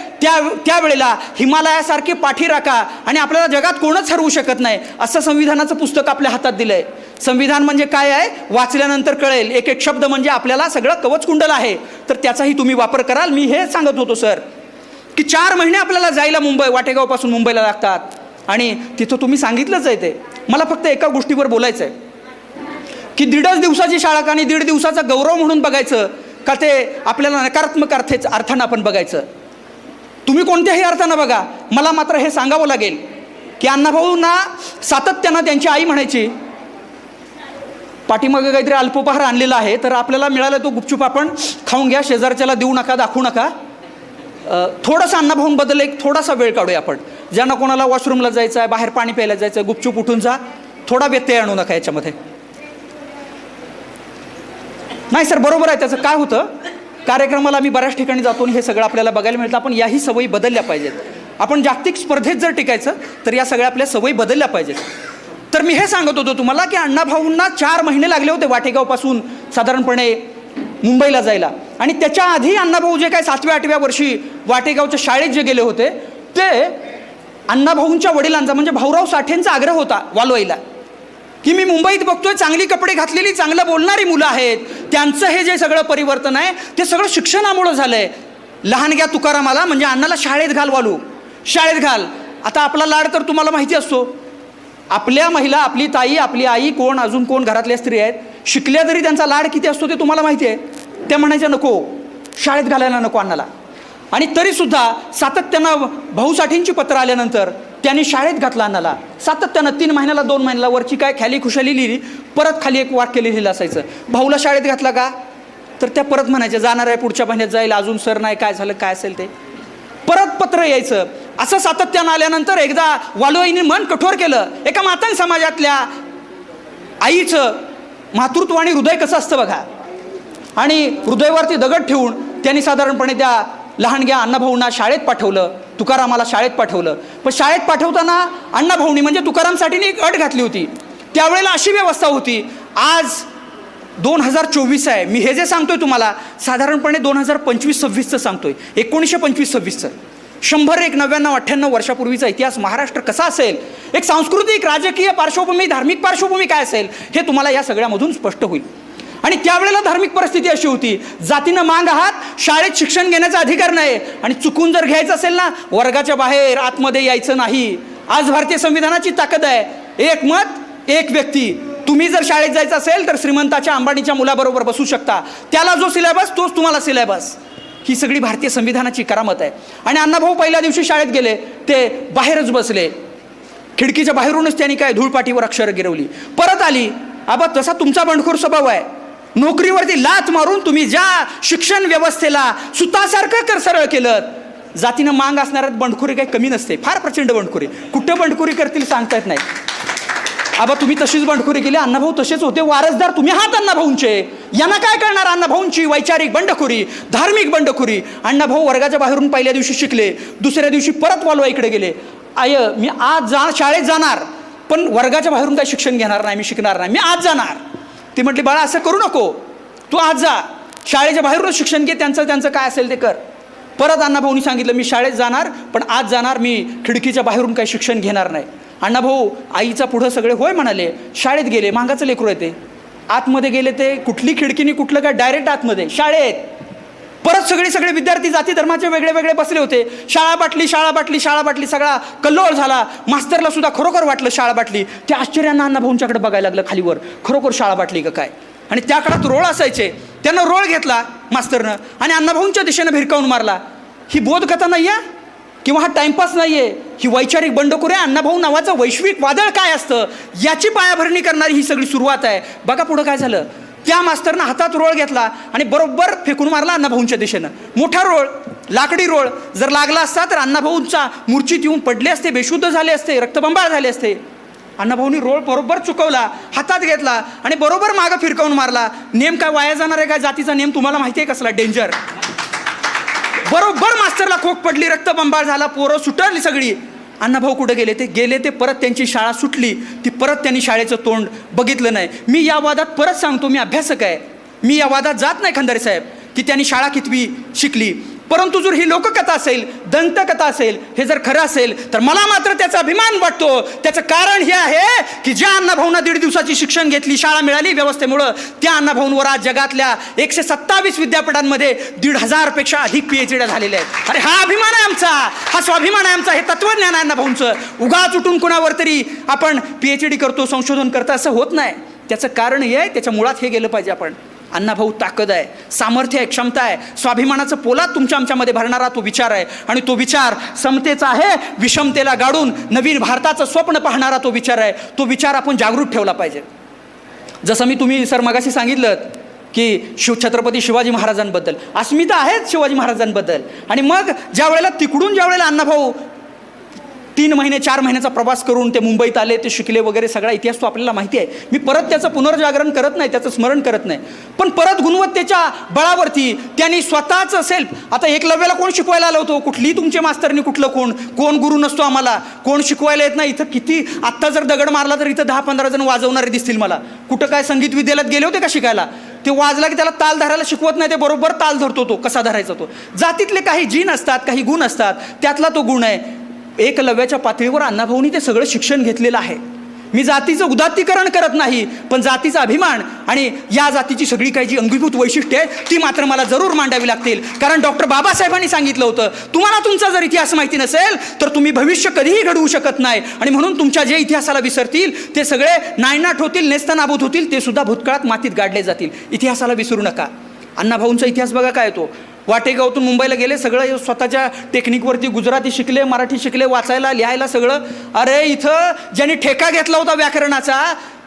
त्यावेळेला हिमालयासारखी पाठी राखा. आणि आपल्याला जगात कोणच हरवू शकत नाही असं संविधानाचं पुस्तक आपल्या हातात दिलंय. संविधान म्हणजे काय आहे वाचल्यानंतर कळेल. एक एक शब्द म्हणजे आपल्याला सगळं कवचकुंडल आहे, तर त्याचाही तुम्ही वापर कराल. मी हे सांगत होतो सर की 4 महिने आपल्याला जायला वाटेगावपासून मुंबईला लागतात. आणि तिथं तुम्ही सांगितलंच आहे ते. मला फक्त एका गोष्टीवर बोलायचं आहे की 1.5 दिवसाची शाळा का आणि 1.5 दिवसाचा गौरव म्हणून बघायचं का, ते आपल्याला नकारात्मक अर्थानं आपण बघायचं. तुम्ही कोणत्याही अर्थानं बघा, मला मात्र हे सांगावं लागेल की अण्णाभाऊंना सातत्यानं त्यांची आई म्हणायची, पाठीमागे काहीतरी अल्पोपहार आणलेला आहे तर आपल्याला मिळाला तो गुपचूप आपण खाऊन घ्या, शेजारच्याला देऊ नका, दाखवू नका. थोडासा अण्णाभाऊंबद्दल एक थोडासा वेळ काढूया आपण. ज्यांना कोणाला वॉशरूमला जायचं आहे, बाहेर पाणी प्यायला जायचं आहे, गुपचूप उठून जा, थोडा व्यत्यय आणू नका याच्यामध्ये. नाही सर बरोबर आहे. त्याचं काय होतं, कार्यक्रमाला आम्ही बऱ्याच ठिकाणी जातो आणि हे सगळं आपल्याला बघायला मिळतं. आपण याही सवयी बदलल्या पाहिजेत. आपण जागतिक स्पर्धेत जर टिकायचं तर या सगळ्या आपल्या सवयी बदलल्या पाहिजेत. तर मी हे सांगत होतो तुम्हाला की अण्णाभाऊंना 4 महिने लागले होते वाटेगावपासून साधारणपणे मुंबईला जायला. आणि त्याच्या आधी अण्णाभाऊ जे काय 7व्या-8व्या वर्षी वाटेगावच्या शाळेत जे गेले होते, ते अण्णाभाऊंच्या वडिलांचा म्हणजे भाऊराव साठेंचा आग्रह होता वालवाईला की मी मुंबईत बघतोय चांगली कपडे घातलेली, चांगलं बोलणारी मुलं आहेत, त्यांचं हे जे सगळं परिवर्तन आहे ते सगळं शिक्षणामुळं झालं आहे. लहानग्या तुकारामाला म्हणजे अण्णाला शाळेत घाल, वालू शाळेत घाल. आता आपला लाड तर तुम्हाला माहिती असतो. आपल्या महिला, आपली ताई, आपली आई, कोण अजून कोण घरातल्या स्त्री आहेत, शिकल्या तरी त्यांचा लाड किती असतो ते तुम्हाला माहिती आहे. त्या म्हणायच्या नको, शाळेत घालायला नको अण्णाला. आणि तरीसुद्धा सातत्यानं भाऊसाठींची पत्र आल्यानंतर त्यांनी शाळेत घातला अण्णाला. सातत्यानं 3 महिन्याला 2 महिन्याला वरची काय खाली खुशाली लिहिली, परत खाली एक वाक्य लिहिलेलं असायचं, भाऊला शाळेत घातला का, तर त्या परत म्हणायच्या जाणार आहे, पुढच्या महिन्यात जाईल, अजून सर नाही, काय झालं काय असेल ते, परत पत्र यायचं. असं सातत्यानं आल्यानंतर एकदा वालुआईने मन कठोर केलं. एका मातंग समाजातल्या आईचं मातृत्व आणि हृदय कसं असतं बघा. आणि हृदयावरती दगड ठेवून त्यांनी साधारणपणे त्या लहानग्या अण्णाभाऊंना शाळेत पाठवलं, तुकारामाला शाळेत पाठवलं. पण शाळेत पाठवताना अण्णाभाऊंनी म्हणजे तुकारामसाठी एक अट घातली होती. त्यावेळेला अशी व्यवस्था होती, आज 2024 आहे, मी हे जे सांगतोय तुम्हाला साधारणपणे 2025-26चं सांगतोय, 1925-26चं. 100, 99, 98 वर्षापूर्वीचा इतिहास महाराष्ट्र कसा असेल, एक सांस्कृतिक, राजकीय पार्श्वभूमी, धार्मिक पार्श्वभूमी काय असेल, हे तुम्हाला या सगळ्यामधून स्पष्ट होईल. आणि त्यावेळेला धार्मिक परिस्थिती अशी होती, जातीनं मांग आहात, शाळेत शिक्षण घेण्याचा अधिकार नाही, आणि चुकून जर घ्यायचं असेल ना, वर्गाच्या बाहेर आतमध्ये यायचं नाही. आज भारतीय संविधानाची ताकद आहे, एक मत एक व्यक्ती. तुम्ही जर शाळेत जायचं असेल तर श्रीमंताच्या अंबानीच्या मुलाबरोबर बसू शकता, त्याला जो सिलेबस तोच तुम्हाला सिलेबस. ही सगळी भारतीय संविधानाची करामत आहे. आणि अण्णाभाऊ पहिल्या दिवशी शाळेत गेले, ते बाहेरच बसले, खिडकीच्या बाहेरूनच त्यांनी काय धूळपाटीवर अक्षरं गिरवली. परत आली, आबा तसा तुमचा बंडखोर स्वभाव आहे. नोकरीवरती लाच मारून तुम्ही ज्या शिक्षण व्यवस्थेला सुतासारखं सरळ केलं, जातीनं मांग असणाऱ्यात बंडखोरी काही कमी नसते, फार प्रचंड बंडखोरी. कुठं बंडखोरी करतील सांगता येत नाही. आबा तुम्ही तशीच बंडखोरी केली, अण्णाभाऊ तसेच होते, वारसदार तुम्ही आहात अण्णाभाऊंचे. यांना काय करणार अण्णाभाऊंची वैचारिक बंडखोरी, धार्मिक बंडखोरी. अण्णाभाऊ वर्गाच्या बाहेरून पहिल्या दिवशी शिकले, दुसऱ्या दिवशी परत वालवा इकडे गेले. आय मी आज शाळेत जाणार, पण वर्गाच्या बाहेरून काही शिक्षण घेणार नाही, मी शिकणार नाही, मी आज जाणार. ती म्हटली बाळा असं करू नको, तू आज जा, शाळेच्या बाहेरूनच शिक्षण घे, त्यांचं काय असेल ते कर. परत अण्णाभाऊनी सांगितलं मी शाळेत जाणार, पण आज जाणार, मी खिडकीच्या बाहेरून काही शिक्षण घेणार नाही. अण्णाभाऊ आईचा पुढं सगळे होय म्हणाले, शाळेत गेले. मागाचं लेकरू येते, आतमध्ये गेले ते कुठली खिडकीनी कुठलं काय, डायरेक्ट आतमध्ये शाळेत. परत सगळे विद्यार्थी जाती धर्माचे वेगळे वेगळे बसले होते. शाळा बाटली, सगळा कल्लोळ झाला. मास्तरला सुद्धा खरोखर वाटलं शाळा बाटली. त्या आश्चर्यानं अण्णाभाऊंच्याकडे बघायला लागलं खालीवर, खरोखर शाळा बाटली का काय. आणि त्या काळात रोळ असायचे, त्यानं रोळ घेतला मास्तरनं आणि अण्णाभाऊंच्या दिशेनं भिरकावून मारला. ही बोधकथा नाही आहे किंवा हा टाइमपास नाही आहे, ही वैचारिक बंडखोरी आहे. अण्णाभाऊ नावाचं वैश्विक वादळ काय असतं याची पायाभरणी करणारी ही सगळी सुरुवात आहे. बघा पुढं काय झालं. त्या मास्तरनं हातात रोळ घेतला आणि बरोबर फेकून मारला अण्णाभाऊंच्या दिशेनं. मोठा रोळ, लाकडी रोळ जर लागला असता तर अण्णाभाऊंचा मूर्छित येऊन पडले असते, बेशुद्ध झाले असते, रक्तबंबाळ झाले असते. अण्णाभाऊंनी रोळ बरोबर चुकवला, हातात घेतला आणि बरोबर मागं फिरकावून मारला. नेम काय वाया जाणार आहे काय, जातीचा नेम तुम्हाला माहिती आहे कसला डेंजर. बरोबर मास्तरला खोक पडली, रक्तबंबाळ झाला, पोरं सुटली सगळी. अण्णाभाऊ कुठे गेले ते परत त्यांची शाळा सुटली, ती परत त्यांनी शाळेचं तोंड बघितलं नाही. मी या वादात परत सांगतो, मी अभ्यासक आहे, मी या वादात जात नाही खंदारे साहेब की त्यांनी शाळा कितवी शिकली. परंतु जर ही लोककथा असेल, दंतकथा असेल, हे जर खरं असेल तर मला मात्र त्याचा अभिमान वाटतो. त्याचं कारण हे आहे की ज्या अण्णाभाऊंना 1.5 दिवसाची शिक्षण घेतली, शाळा मिळाली व्यवस्थेमुळं, त्या अण्णाभाऊंवर आज जगातल्या 127 विद्यापीठांमध्ये 1,500 पेक्षा अधिक PhD झालेले आहेत. अरे हा अभिमान आहे आमचा, हा स्वाभिमान आहे आमचा, हे तत्वज्ञान आहे अण्णाभाऊंचं. उगाच उठून कुणावर तरी आपण PhD करतो, संशोधन करतो, असं होत नाही. त्याचं कारण हे आहे, त्याच्या मुळात हे गेलं पाहिजे आपण. अण्णाभाऊ ताकद आहे, सामर्थ्य आहे, क्षमता आहे, स्वाभिमानाचं पोलाद तुमच्या आमच्यामध्ये भरणारा तो विचार आहे. आणि तो विचार समतेचा आहे, विषमतेला गाडून नवीन भारताचं स्वप्न पाहणारा तो विचार आहे. तो विचार आपण जागृत ठेवला पाहिजे. जसं मी तुम्ही सर मगाशी सांगितलं की छत्रपती शिवाजी महाराजांबद्दल अस्मिता आहेत शिवाजी महाराजांबद्दल. आणि मग ज्या वेळेला अण्णाभाऊ 3 महिने 4 महिन्याचा प्रवास करून ते मुंबईत आले, ते शिकले वगैरे, सगळा इतिहास तो आपल्याला माहिती आहे. मी परत त्याचं पुनर्जागरण करत नाही, त्याचं स्मरण करत नाही. पण परत गुणवत्तेच्या बळावरती त्यांनी स्वतःचं सेल्फ, आता एकलव्याला कोण शिकवायला आलं होतं, कुठलीही तुमचे मास्तरनी, कुठलं कोण गुरु नसतो आम्हाला, कोण शिकवायला येत नाही. इथं किती आत्ता जर दगड मारला तर इथं 10-15 जण वाजवणारे दिसतील मला. कुठं काय संगीत विद्यालयात गेले होते का शिकायला? ते वाजला की त्याला ताल धरायला शिकवत नाही, ते बरोबर ताल धरतो, तो कसा धरायचा तो. जातीतले काही जीन असतात, काही गुण असतात, त्यातला तो गुण आहे. एकलव्याच्या पातळीवर अण्णाभाऊंनी ते सगळं शिक्षण घेतलेलं आहे. मी जातीचं उदात्तीकरण करत नाही, पण जातीचा अभिमान आणि या जातीची सगळी काही जी अंगीभूत वैशिष्ट्ये आहे ती मात्र मला जरूर मांडावी लागतील. कारण डॉक्टर बाबासाहेबांनी सांगितलं होतं, तुम्हाला तुमचा जर इतिहास माहिती नसेल तर तुम्ही भविष्य कधीही घडवू शकत नाही. आणि म्हणून तुमच्या जे इतिहासाला विसरतील ते सगळे नायनाट होतील, नेस्तनाबूत होतील, ते सुद्धा भूतकाळात मातीत गाडले जातील. इतिहासाला विसरू नका. अण्णाभाऊंचा इतिहास बघा काय तो. वाटेगावातून मुंबईला गेले, सगळं स्वतःच्या टेक्निकवरती गुजराती शिकले, मराठी शिकले, वाचायला लिहायला सगळं. अरे इथं ज्यांनी ठेका घेतला होता व्याकरणाचा,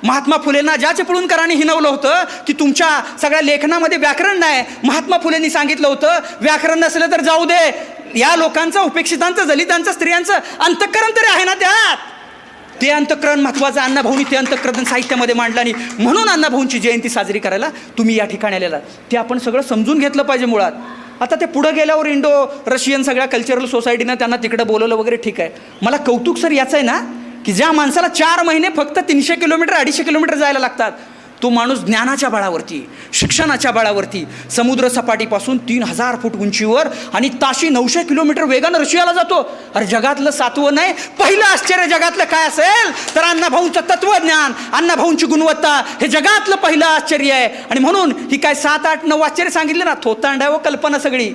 महात्मा फुलेंना ज्या चिपळूणकरांनी हिनवलं होतं की तुमच्या सगळ्या लेखनामध्ये व्याकरण नाही, महात्मा फुलेंनी सांगितलं होतं व्याकरण नसलं तर जाऊ दे, या लोकांचं, उपेक्षितांचं, दलितांचं, स्त्रियांचं अंतःकरण तरी आहे ना त्यात. ते अंतःकरण महत्त्वाचं. अण्णाभाऊंनी ते अंतःकरण साहित्यामध्ये मांडलं आणि म्हणून अण्णाभाऊंची जयंती साजरी करायला तुम्ही या ठिकाणी आलेला. ते आपण सगळं समजून घेतलं पाहिजे मुळात. आता ते पुढं गेल्यावर इंडो रशियन सगळ्या कल्चरल सोसायटीनं त्यांना तिकडं बोलवलं वगैरे, ठीक आहे. मला कौतुक सर याचं आहे ना की ज्या माणसाला 4 महिने फक्त 300 किलोमीटर 250 किलोमीटर जायला लागतात, तो माणूस ज्ञानाच्या बळावरती, शिक्षणाच्या बळावरती समुद्र सपाटीपासून 3000 फूट उंचीवर आणि ताशी 900 किलोमीटर वेगानं रशियाला जातो. अरे जगातलं 7वं नाही, पहिलं आश्चर्य जगातलं काय असेल तर अण्णाभाऊंचं तत्वज्ञान, अण्णाभाऊंची गुणवत्ता, हे जगातलं पहिलं आश्चर्य आहे. आणि म्हणून ही काय 7, 8, 9 आश्चर्य सांगितले ना, थोतांड आहे व कल्पना सगळी.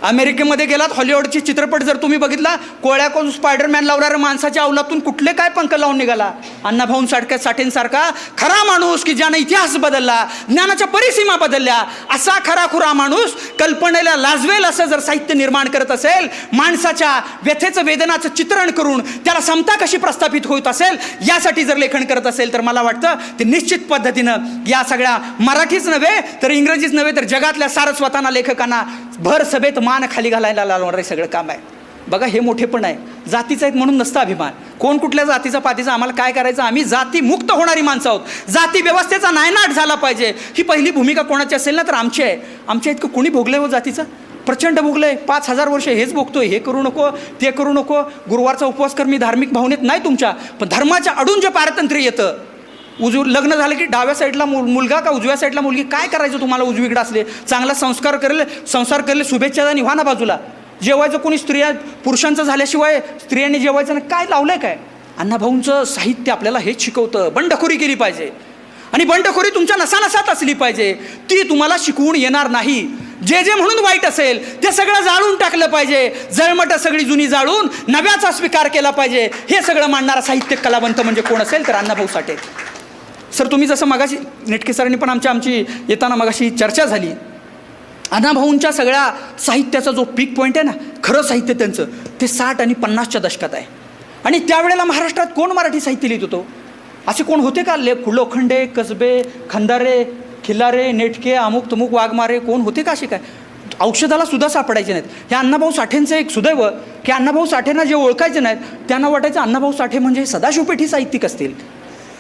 अमेरिकेमध्ये गेलात, हॉलिवूडची चित्रपट जर तुम्ही बघितला, कोळ्या कोण स्पायडरमॅन लावणाऱ्या माणसाच्या अवलातून कुठले काय पंख लावून निघाला? अण्णाभाऊ साठेंसारखा खरा माणूस की ज्याने इतिहास बदलला, ज्ञानाच्या परिसीमा बदलल्या, असा खराखुरा माणूस कल्पनेला लाजवेल असं जर साहित्य निर्माण करत असेल, माणसाच्या व्यथेचं वेदनाचं चित्रण करून त्याला समता कशी प्रस्थापित होत असेल यासाठी जर लेखन करत असेल, तर मला वाटतं ते निश्चित पद्धतीनं या सगळ्या मराठीच नव्हे तर इंग्रजीच नव्हे तर जगातल्या सारस्वतांना लेखकांना भर सभेत मान खाली घालायला लावणारे सगळं काम आहे. बघा, हे मोठेपण आहे. जातीचं आहेत म्हणून नसतं अभिमान. कोण कुठल्या जातीचा पातीचा आम्हाला काय करायचं? आम्ही जातीमुक्त होणारी माणसं आहोत. जाती व्यवस्थेचा नायनाट झाला पाहिजे ही पहिली भूमिका कोणाची असेल ना तर आमची आहे. आमच्या इतकं कोणी भोगलंय हो जातीचं? प्रचंड भोगलंय. 5000 वर्ष हेच भोगतोय. हे करू नको, ते करू नको. गुरुवारचा उपवास कर, मी धार्मिक भावनेत नाही तुमच्या, पण धर्माच्या अडून जे पारतंत्र्य येतं, लग्न झालं की डाव्या साईडला मुलगा का उजव्या साईडला मुलगी, काय करायचं तुम्हाला? उजवीकडे असले चांगला संस्कार करेल शुभेच्छा निव्हा ना बाजूला. जेवायचं कोणी स्त्रिया पुरुषांचं झाल्याशिवाय स्त्रियांनी जेवायचं नाही. काय लावलंय काय? अण्णाभाऊंचं साहित्य आपल्याला हेच शिकवतं. बंडखोरी केली पाहिजे आणि बंडखोरी तुमच्या नसानसात असली पाहिजे. ती तुम्हाला शिकवून येणार नाही. जे जे म्हणून वाईट असेल ते सगळं जाळून टाकलं पाहिजे. जळमटं सगळी जुनी जाळून नव्याचा स्वीकार केला पाहिजे. हे सगळं मांडणारा साहित्य कलावंत म्हणजे कोण असेल तर अण्णाभाऊ साठे. सर, तुम्ही जसं मगाशी नेटके सरांनी पण आमची येताना मगाशी चर्चा झाली, अण्णाभाऊंच्या सगळ्या साहित्याचा जो पीक पॉईंट आहे ना, खरं साहित्य त्यांचं ते 60 आणि 50च्या दशकात आहे. आणि त्यावेळेला महाराष्ट्रात कोण मराठी साहित्य लिहित होतो? असे कोण होते का? लोखंडे, कसबे, खंदारे, खिल्लारे, नेटके, अमुक तमुक, वाघमारे कोण होते का? असे काय औषधाला सुद्धा सापडायचे नाहीत. हे अण्णाभाऊ साठेंचं एक सुदैव की अण्णाभाऊ साठेंना जे ओळखायचे नाहीत त्यांना वाटायचं अण्णाभाऊ साठे म्हणजे सदाशिवपेठी साहित्यिक असतील.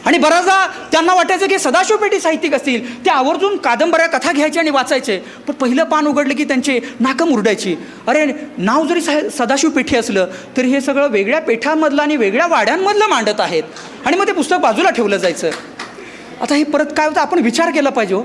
आणि बऱ्याचदा त्यांना वाटायचं की सदाशिवपेठी साहित्यिक असतील. ते आवर्जून कादंबऱ्या, कथा घ्यायचे आणि वाचायचे. पण पहिलं पान उघडलं की त्यांचे नाकं मुरडायची. अरे, नाव जरी सदाशिवपेठी असलं तरी हे सगळं वेगळ्या पेठांमधलं आणि वेगळ्या वाड्यांमधलं मांडत आहेत. आणि मग ते पुस्तक बाजूला ठेवलं जायचं. आता हे परत काय होतं, आपण विचार केला पाहिजे हो.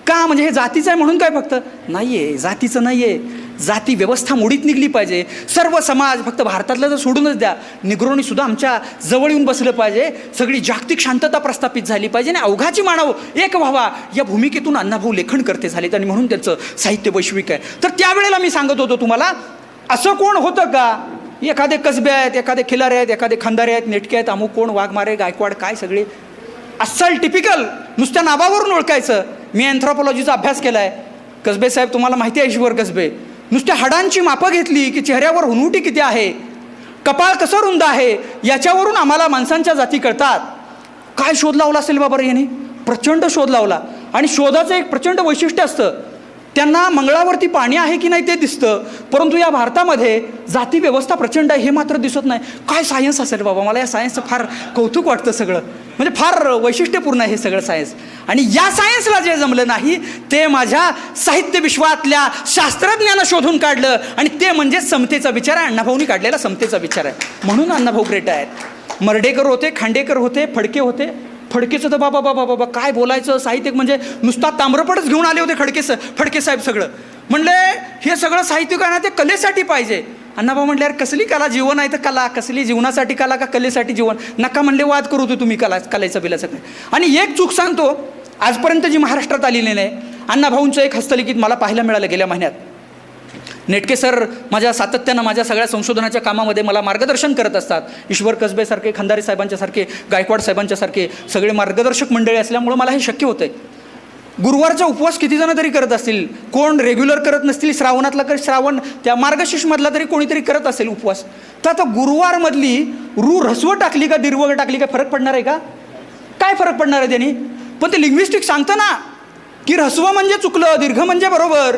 का म्हणजे हे जातीचं आहे म्हणून काय? फक्त नाही आहे, जातीचं नाही आहे. जाती व्यवस्था मोडीत निघली पाहिजे. सर्व समाज, फक्त भारतातलं तर सोडूनच द्या, निग्रोनीसुद्धा आमच्या जवळ येऊन बसलं पाहिजे. सगळी जागतिक शांतता प्रस्थापित झाली पाहिजे आणि अवघाची मानव एक व्हावा या भूमिकेतून अण्णाभाऊ लेखन करते झालेत आणि म्हणून त्यांचं साहित्य वैश्विक आहे. तर त्यावेळेला मी सांगत होतो तुम्हाला, असं कोण होतं का? एखादे कसबे आहेत, एखादे खिलारे आहेत, एखादे खंदारे आहेत, नेटके आहेत, अमुक कोण, वाघमारे, गायकवाड, काय सगळे अस्सल टिपिकल नुसत्या नावावरून ओळखायचं. मी अँथ्रोपॉलॉजीचा अभ्यास केला आहे. कसबे साहेब तुम्हाला माहिती आहे, ईश्वर कसबे. नुसत्या हाडांची मापं घेतली की चेहऱ्यावर हुनहुटी किती आहे, कपाळ कसं रुंद आहे, याच्यावरून आम्हाला माणसांच्या जाती कळतात. काय शोध लावला असेल बाबा याने? प्रचंड शोध लावला. आणि शोधाचं एक प्रचंड वैशिष्ट्य असतं, त्यांना मंगळावरती पाणी आहे की नाही ते दिसतं, परंतु या भारतामध्ये जाती व्यवस्था प्रचंड आहे हे मात्र दिसत नाही. काय सायन्स असेल बाबा? मला या सायन्सचं फार कौतुक वाटतं. सगळं म्हणजे फार वैशिष्ट्यपूर्ण आहे हे सगळं सायन्स. आणि या सायन्सला जे जमलं नाही ते माझ्या साहित्य विश्वातल्या शास्त्रज्ञानं शोधून काढलं. आणि ते म्हणजे समतेचा विचार आहे. अण्णाभाऊंनी काढलेला समतेचा विचार आहे. म्हणून अण्णाभाऊ ग्रेट आहेत. मर्ढेकर होते, खांडेकर होते, फडके होते. फडकेचं तर बाबा बाबा बाबा काय बोलायचं. साहित्यिक म्हणजे नुसता ताम्रपटच घेऊन आले होते फडके साहेब. सगळं म्हणले हे सगळं साहित्यिक आहे ना ते कलेसाठी पाहिजे. अण्णाभाऊ म्हणले, अरे कसली कला? जीवन आहे तर कला. कसली जीवनासाठी कला का कलेसाठी जीवन? नका म्हणले वाद करू होतो तुम्ही कलेचं बिलाचं काय. आणि एक चूक सांगतो, आजपर्यंत जी महाराष्ट्रात आलेली नाही, अण्णाभाऊंचं एक हस्तलिखित मला पाहायला मिळालं गेल्या महिन्यात. नेटके सर माझ्या सातत्यानं माझ्या सगळ्या संशोधनाच्या कामामध्ये मला मार्गदर्शन करत असतात. ईश्वर कसबेसारखे, खंदारे साहेबांच्यासारखे, गायकवाड साहेबांच्यासारखे सगळे मार्गदर्शक मंडळी असल्यामुळं मला हे शक्य होतं आहे. गुरुवारचा उपवास किती जण तरी करत असतील, कोण रेग्युलर करत नसतील, श्रावणातला कर श्रावण त्या मार्गशीर्षमधला तरी कोणीतरी करत असेल उपवास. तर आता गुरुवारमधली ह्रस्व टाकली का दीर्घ टाकली का फरक पडणार आहे का? काय फरक पडणार आहे त्यांनी? पण ते लिंग्विस्टिक सांगतं ना की ह्रस्व म्हणजे चुकलं, दीर्घ म्हणजे बरोबर.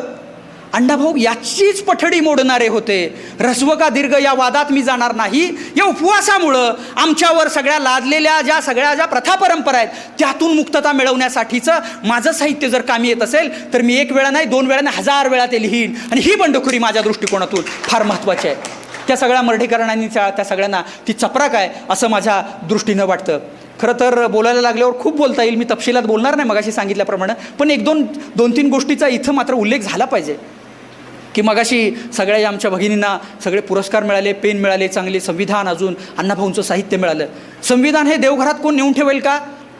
अण्णाभाऊ याचीच पठडी मोडणारे होते. ह्रस्व का दीर्घ या वादात मी जाणार नाही. या उपवासामुळं आमच्यावर सगळ्या लादलेल्या ज्या प्रथा परंपरा आहेत त्यातून मुक्तता मिळवण्यासाठीचं माझं साहित्य जर कामी येत असेल तर मी एक वेळा नाही, 2 वेळा नाही, 1000 वेळा ते लिहीन. आणि ही बंडखोरी माझ्या दृष्टिकोनातून फार महत्त्वाची आहे. त्या सगळ्या मर्ढेकरांनी त्या सगळ्यांना ती चपराक आहे असं माझ्या दृष्टीनं वाटतं. खरं तर बोलायला लागल्यावर खूप बोलता येईल. मी तपशिलात बोलणार नाही मगाशी सांगितल्याप्रमाणे, पण 2-3 गोष्टीचा इथं मात्र उल्लेख झाला पाहिजे की मगाशी सगळ्या आमच्या भगिनींना सगळे पुरस्कार मिळाले, पेन मिळाले, चांगले संविधान, अजून अण्णाभाऊंचं साहित्य मिळालं. संविधान हे देवघरात कोण नेऊन ठेवेल का?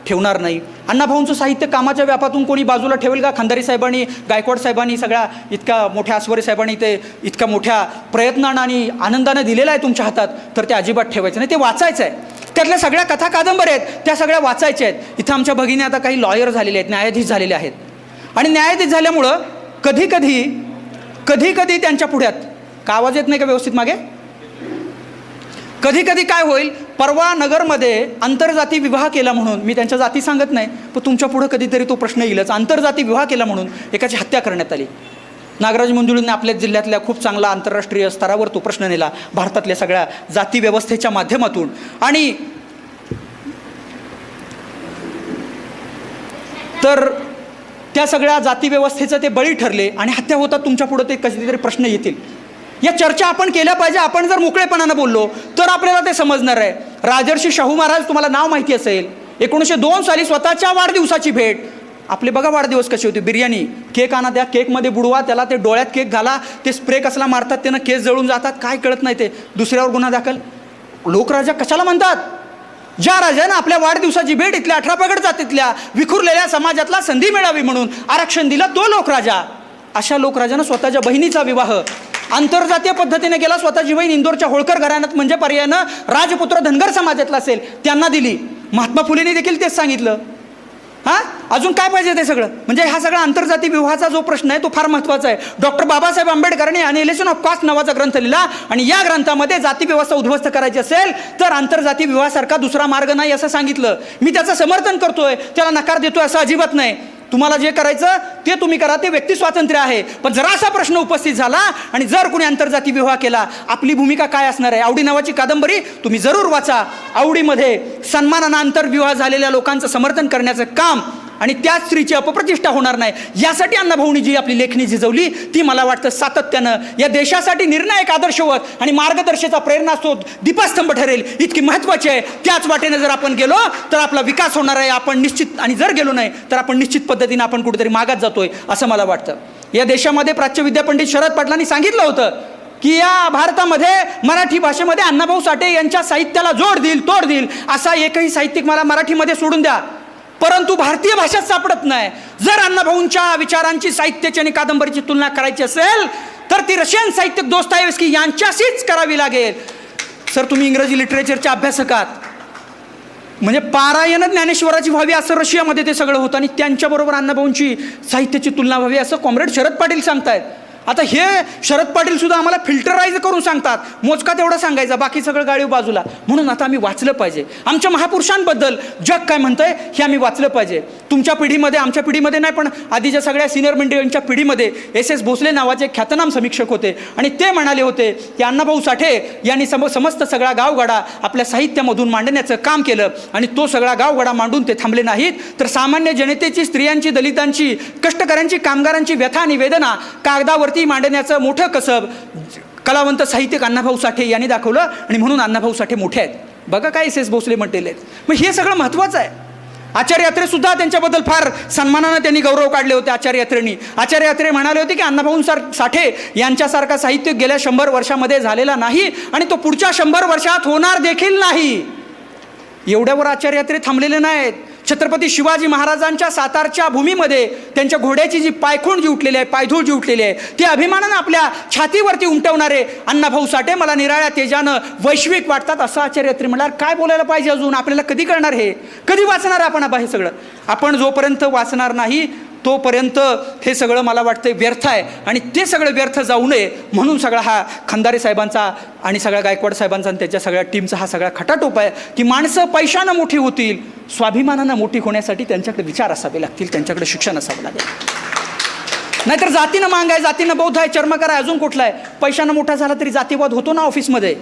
ठेवणार नाही. अण्णाभाऊंचं साहित्य कामाच्या व्यापातून कोणी बाजूला ठेवेल का? खंदारी साहेबांनी, गायकवाड साहेबांनी, सगळ्या इतका मोठ्या आसवरे साहेबांनी ते इतक्या मोठ्या प्रयत्नानं आणि आनंदानं दिलेलं आहे तुमच्या हातात, तर ते अजिबात ठेवायचं नाही. ते वाचायचं आहे. त्यातल्या सगळ्या कथा कादंबऱ्या आहेत त्या सगळ्या वाचायच्या आहेत. इथं आमच्या भगिनी आता काही लॉयर झालेले आहेत, न्यायाधीश झालेले आहेत. आणि न्यायाधीश झाल्यामुळं कधी कधी त्यांच्या पुढ्यात का आवाज येत नाही का व्यवस्थित मागे? कधी कधी काय होईल, परवा नगरमध्ये आंतरजाती विवाह केला म्हणून, मी त्यांच्या जाती सांगत नाही, पण तुमच्या पुढं कधीतरी तो प्रश्न येईलच. आंतरजाती विवाह केला म्हणून एकाची हत्या करण्यात आली. नागराज मंजुळींनी आपल्या जिल्ह्यातल्या खूप चांगला आंतरराष्ट्रीय स्तरावर तो प्रश्न नेला, भारतातल्या सगळ्या जाती व्यवस्थेच्या माध्यमातून. आणि तर त्या सगळ्या जाती व्यवस्थेचं ते बळी ठरले आणि हत्या होतात. तुमच्या पुढं ते कधीतरी प्रश्न येतील. या चर्चा आपण केल्या पाहिजे. आपण जर मोकळेपणानं बोललो तर आपल्याला ते समजणार आहे. राजर्षी शाहू महाराज, तुम्हाला नाव माहिती असेल, 1902 साली स्वतःच्या वाढदिवसाची भेट. आपले बघा वाढदिवस कसे होते, बिर्याणी, केक आणा, त्या केकमध्ये बुडवा, त्याला ते डोळ्यात केक घाला, ते स्प्रे कसला मारतात, त्यानं केस जळून जातात, काय कळत नाही. ते दुसऱ्यावर गुन्हा दाखल. लोकराजा कशाला म्हणतात? ज्या राजानं आपल्या वाढदिवसाची भेट इथल्या 18 पगड जातीतल्या विखुरलेल्या समाजातला संधी मिळावी म्हणून आरक्षण दिलं, तो लोकराजा. अशा लोकराजानं स्वतःच्या बहिणीचा विवाह आंतरजातीय पद्धतीने केला. स्वतःची बहीण इंदोरच्या होळकर घराण्यात, म्हणजे पर्यायानं राजपुत्र धनगर समाजातला असेल, त्यांना दिली. महात्मा फुलेंनी देखील तेच सांगितलं. हां, अजून काय पाहिजे ते सगळं? म्हणजे हा सगळा आंतरजाती विवाहाचा जो प्रश्न आहे तो फार महत्त्वाचा आहे. डॉक्टर बाबासाहेब आंबेडकरांनी अनिहिलेशन ऑफ कास्ट नावाचा ग्रंथ लिहिला आणि या ग्रंथामध्ये जाती व्यवस्था उद्ध्वस्त करायची असेल तर आंतरजाती विवाहासारखा दुसरा मार्ग नाही असं सांगितलं. मी त्याचं समर्थन करतोय, त्याला नकार देतोय असं अजिबात नाही. तुम्हाला जे करायचं ते तुम्ही करा, ते व्यक्ती स्वातंत्र्य आहे. पण जर असा प्रश्न उपस्थित झाला आणि जर कोणी आंतरजाती विवाह केला, आपली भूमिका काय असणार आहे? आवडी नावाची कादंबरी तुम्ही जरूर वाचा. आवडीमध्ये सन्मानानं आंतरविवाह झालेल्या लोकांचं समर्थन करण्याचं काम आणि त्या स्त्रीची अपप्रतिष्ठा होणार नाही यासाठी अण्णाभाऊंनी जी आपली लेखणी झिजवली ती मला वाटतं सातत्यानं या देशासाठी निर्णायक आदर्शवत आणि मार्गदर्शनाचा प्रेरणास्रोत दीपस्तंभ ठरेल इतकी महत्त्वाची आहे. त्याच वाटेने जर आपण गेलो तर आपला विकास होणार आहे. आपण निश्चित, आणि जर गेलो नाही तर आपण निश्चित पद्धतीने आपण कुठेतरी मागात जातोय असं मला वाटतं. या देशामध्ये प्राच्य विद्यापंडित शरद पाटलांनी सांगितलं होतं की या भारतामध्ये मराठी भाषेमध्ये अण्णाभाऊ साठे यांच्या साहित्याला जोड देईल, तोड देईल असा एकही साहित्यिक मला मराठीमध्ये सोडून द्या, परंतु भारतीय भाषेत सापडत नाही. जर अण्णाभाऊंच्या विचारांची, साहित्याची आणि कादंबरीची तुलना करायची असेल तर ती रशियन साहित्यिक दोस्तोयेव्स्की यांच्याशीच करावी लागेल. सर, तुम्ही इंग्रजी लिटरेचरच्या अभ्यासक आहात, म्हणजे पारायण ज्ञानेश्वराची व्हावी असं रशियामध्ये ते सगळं होतं आणि त्यांच्याबरोबर अण्णाभाऊंची साहित्याची तुलना व्हावी असं कॉम्रेड शरद पाटील सांगतायत. आता हे शरद पाटील सुद्धा आम्हाला फिल्टराईज करून सांगतात, मोजका तेवढा सांगायचा, बाकी सगळं गाडी बाजूला. म्हणून आता आम्ही वाचलं पाहिजे. आमच्या महापुरुषांबद्दल जग काय म्हणतंय हे आम्ही वाचलं पाहिजे. तुमच्या पिढीमध्ये, आमच्या पिढीमध्ये नाही, पण आधीच्या सगळ्या सिनियर मंडळींच्या पिढीमध्ये SS भोसले नावाचे ख्यातनाम समीक्षक होते आणि ते म्हणाले होते की अण्णाभाऊ साठे यांनी समस्त सगळा गावगाडा आपल्या साहित्यामधून मांडण्याचं काम केलं आणि तो सगळा गावगाडा मांडून ते थांबले नाहीत, तर सामान्य जनतेची, स्त्रियांची, दलितांची, कष्टकऱ्यांची, कामगारांची व्यथा आणि वेदना कागदावरती मांडण्याचं मोठं कसब कलावंत साहित्यिक अण्णाभाऊ साठे यांनी दाखवलं आणि म्हणून अण्णाभाऊ साठे मोठे आहेत. बघा काय SS भोसले म्हटलेले आहेत. मग हे सगळं महत्त्वाचं आहे. आचार्य यात्रे सुद्धा त्यांच्याबद्दल फार सन्मानानं त्यांनी गौरव काढले होते. आचार्य यात्रेंनी, आचार्य यात्रे म्हणाले होते की अण्णाभाऊ साठे यांच्यासारखा साहित्यिक गेल्या 100 वर्षामध्ये झालेला नाही आणि तो पुढच्या 100 वर्षात होणार देखील नाही. एवढ्यावर आचार्य यात्रे थांबलेले नाहीत. छत्रपती शिवाजी महाराजांच्या सातारच्या भूमीमध्ये त्यांच्या घोड्याची जी पायखुण जी उठलेली आहे, पायधूळ जी उठलेली आहे, ती अभिमानानं आपल्या छातीवरती उमटवणारे अण्णाभाऊ साठे मला निराळ्या तेजानं वैश्विक वाटतात असं आचार्य यात्रे म्हणाल. काय बोलायला पाहिजे अजून? आपल्याला कधी कळणार हे? कधी वाचणार आपण हे सगळं? आपण जोपर्यंत वाचणार नाही तोपर्यंत हे सगळं मला वाटतं व्यर्थ आहे आणि ते सगळं व्यर्थ जाऊ नये म्हणून सगळा हा खंदारे साहेबांचा आणि सगळ्या गायकवाड साहेबांचा आणि त्याच्या सगळ्या टीमचा हा सगळा खटाटोप आहे की माणसं पैशानं मोठी होतील, स्वाभिमानानं मोठी होण्यासाठी त्यांच्याकडे विचार असावे लागतील, त्यांच्याकडे शिक्षण असावं लागेल. नाहीतर जातीनं मांग आहे, जातीनं बौद्ध आहे, चर्मकार आहे, अजून कुठला आहे. पैशानं मोठा झाला तरी जातीवाद होतो ना ऑफिसमध्ये.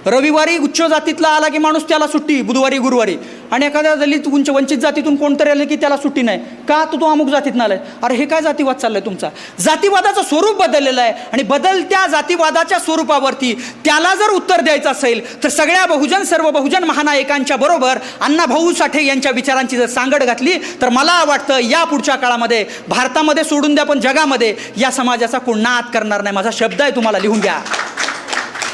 रविवारी उच्च जातीतला आला की माणूस त्याला सुट्टी, बुधवारी गुरुवारी, आणि एखाद्या दलित वंचित जातीतून कोणतरी आलं की त्याला सुट्टी नाही. का? तो अमुक जातीतनं आलाय. अरे हे काय जातीवाद चाललाय तुमचा? जातीवादाचं स्वरूप बदललेलं आहे आणि बदलत्या जातीवादाच्या स्वरूपावरती त्याला जर उत्तर द्यायचं असेल तर सगळ्या बहुजन, सर्व बहुजन महानायकांच्या बरोबर अण्णाभाऊ साठे यांच्या विचारांची जर सांगड घातली तर मला वाटतं या पुढच्या काळामध्ये भारतामध्ये सोडून द्या पण जगामध्ये या समाजाचा कोण नाद करणार नाही. माझा शब्द आहे, तुम्हाला लिहून घ्या.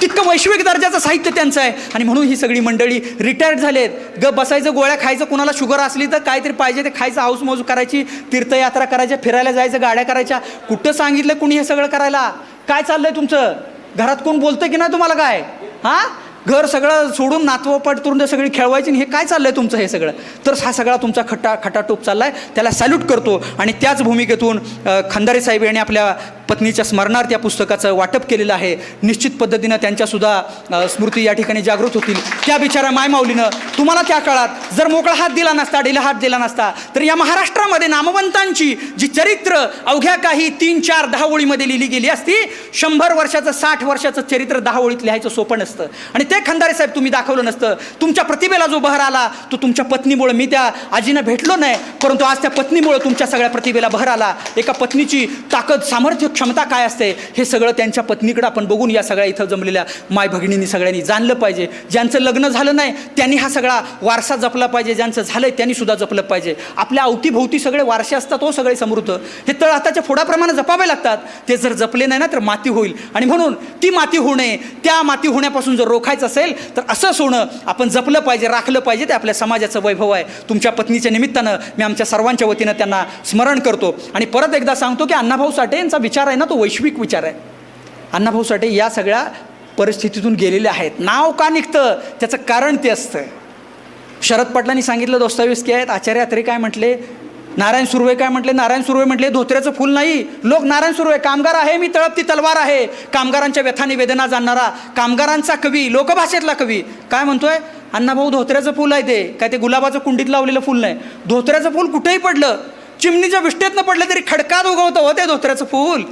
तितकं वैश्विक दर्जाचं साहित्य त्यांचं आहे. आणि म्हणून ही सगळी मंडळी रिटायर्ड झालेत. बसायचं, गोळ्या खायचं, कुणाला शुगर असली तर काहीतरी पाहिजे ते खायचं, हाऊसमौज करायची, तीर्थयात्रा करायच्या, फिरायला जायचं, गाड्या करायच्या. कुठं सांगितलं कुणी हे सगळं करायला? काय चाललंय तुमचं? घरात कोण बोलतं की नाही तुम्हाला? काय घर सगळं सोडून नातवपट करून सगळी खेळवायची, हे काय चाललंय तुमचं हे सगळं? तर हा सगळा तुमचा खटाटोप चाललाय. त्याला सॅल्यूट करतो. आणि त्याच भूमिकेतून खंदारे साहेब यांनी आपल्या पत्नीच्या स्मरणार्थ या पुस्तकाचं वाटप केलेलं आहे. निश्चित पद्धतीनं त्यांच्यासुद्धा स्मृती या ठिकाणी जागृत होतील. त्या बिचारा मायमाऊलीनं तुम्हाला त्या काळात जर मोकळा हात दिला नसता, ढिला हात दिला नसता, तर या महाराष्ट्रामध्ये नामवंतांची जी चरित्र अवघ्या काही 3, 4, 10 ओळीमध्ये लिहिली गेली असती. 100 वर्षाचं, 60 वर्षाचं चरित्र 10 ओळीत लिहायचं सोपं नसतं. आणि ते खंदारे साहेब तुम्ही दाखवलं नसतं. तुमच्या प्रतिभेला जो बहर आला तो तुमच्या पत्नीमुळे. मी त्या आजीनं भेटलो नाही, परंतु आज त्या पत्नीमुळे तुमच्या सगळ्या प्रतिभेला बहर आला. एका पत्नीची ताकद, सामर्थ्य, क्षमता काय असते हे सगळं त्यांच्या पत्नीकडे आपण बघून या सगळ्या इथं जमलेल्या माय भगिनींनी सगळ्यांनी जाणलं पाहिजे. ज्यांचं लग्न झालं नाही त्यांनी हा सगळा वारसा जपला पाहिजे. ज्यांचं झालंय त्यांनी सुद्धा जपलं पाहिजे. आपल्या अवतीभोवती सगळे वारसे असतात, तो सगळे समृद्ध, हे तळ हाताच्या फोडाप्रमाणे जपावे लागतात. ते जर जपले नाही ना तर माती होईल. आणि म्हणून ती माती होऊ नये, त्या माती होण्यापासून जर रोखायचं असेल तर असं सोनं आपण जपलं पाहिजे, राखलं पाहिजे. ते आपल्या समाजाचं वैभव आहे. तुमच्या पत्नीच्या निमित्तानं मी आमच्या सर्वांच्या वतीनं त्यांना स्मरण करतो. आणि परत एकदा सांगतो की अण्णाभाऊ साठे यांचा विचार आहे ना, तो वैश्विक विचार आहे. अण्णाभाऊ साठे या सगळ्या परिस्थितीतून गेलेले आहेत. नाव का निघतं त्याचं कारण ते असतं. शरद पाटलांनी सांगितलं दोस्तावेस्की आहेत. आचार्य अत्रे काय म्हटले, नारायण सुर्वे काय म्हटले? नारायण सुर्वे म्हटले धोत्र्याचं फूल नाही, लोक नारायण सुर्वे. कामगार आहे मी, तळपती तलवार आहे. कामगारांच्या व्यथा निवेदना जाणणारा, कामगारांचा कवी, लोकभाषेतला कवी. काय म्हणतोय? अण्णाभाऊ धोत्र्याचं फूल आहे. ते काय ते गुलाबाचं कुंडीत लावलेलं फूल नाही. धोत्र्याचं फूल कुठेही पडलं, चिमणीच्या विष्टेतनं पडलं तरी खडकात उगवतं हो ते धोत्र्याचं फूल.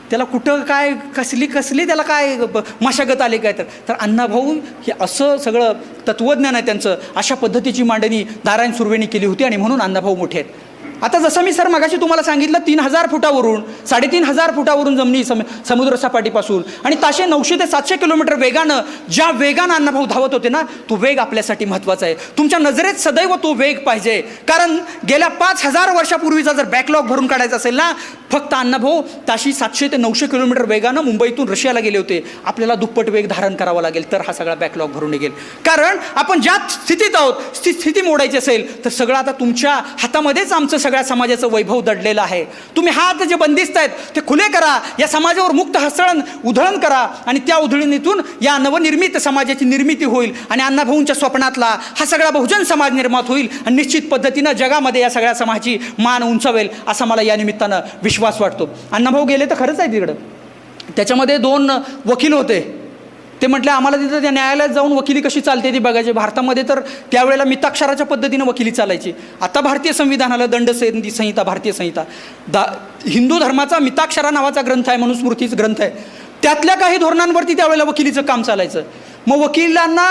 त्याला कुठं काय कसली त्याला काय मशागत आली काय? तर अण्णाभाऊ हे असं सगळं तत्त्वज्ञान आहे त्यांचं. अशा पद्धतीची मांडणी नारायण सुर्वेनी केली होती. आणि म्हणून अण्णाभाऊ मोठे आहेत. आता जसं मी सर मगाशी तुम्हाला सांगितलं 3000 फुटावरून 3500 फुटावरून जमिनी समुद्र सपाटीपासून आणि ताशे 900 ते 700 किलोमीटर वेगानं ज्या वेगानं अण्णाभाऊ धावत होते ना, तो वेग आपल्यासाठी महत्त्वाचा आहे. तुमच्या नजरेत सदैव तो वेग पाहिजे. कारण गेल्या 5000 वर्षापूर्वीचा जर बॅकलॉग भरून काढायचा असेल ना, फक्त अण्णाभाऊ ताशी 700 ते 900 किलोमीटर वेगानं मुंबईतून रशियाला गेले होते. आपल्याला दुप्पट वेग धारण करावा लागेल तर हा सगळा बॅकलॉग भरून निघेल. कारण आपण ज्या स्थितीत आहोत, स्थिती मोडायची असेल तर सगळं आता तुमच्या हातामध्येच आमचं सगळ्या समाजाचं वैभव दडलेलं आहे. तुम्ही हात जे बंदिस्त आहेत ते खुले करा. या समाजावर मुक्त हसळण उधळण करा. आणि त्या उधळणीतून या नवनिर्मित समाजाची निर्मिती होईल. आणि अण्णाभाऊंच्या स्वप्नातला हा सगळा बहुजन समाज निर्माण होईल. आणि निश्चित पद्धतीनं जगामध्ये या सगळ्या समाजाची मान उंचावेल असा मला या निमित्तानं विश्वास वाटतो. अण्णाभाऊ गेले तर खरंच आहे तिकडं. त्याच्यामध्ये 2 वकील होते. ते म्हटले आम्हाला तिथं त्या न्यायालयात जाऊन वकिली कशी चालते ती बघायची. भारतामध्ये तर त्यावेळेला मिताक्षराच्या पद्धतीनं वकिली चालायची. आता भारतीय संविधानाला दंड संहिता, भारतीय संहिता, हिंदू धर्माचा मिताक्षरा नावाचा ग्रंथ आहे म्हणून स्मृतीचा ग्रंथ आहे. त्यातल्या काही धोरणांवरती त्यावेळेला वकिलीचं काम चालायचं. मग वकिलांना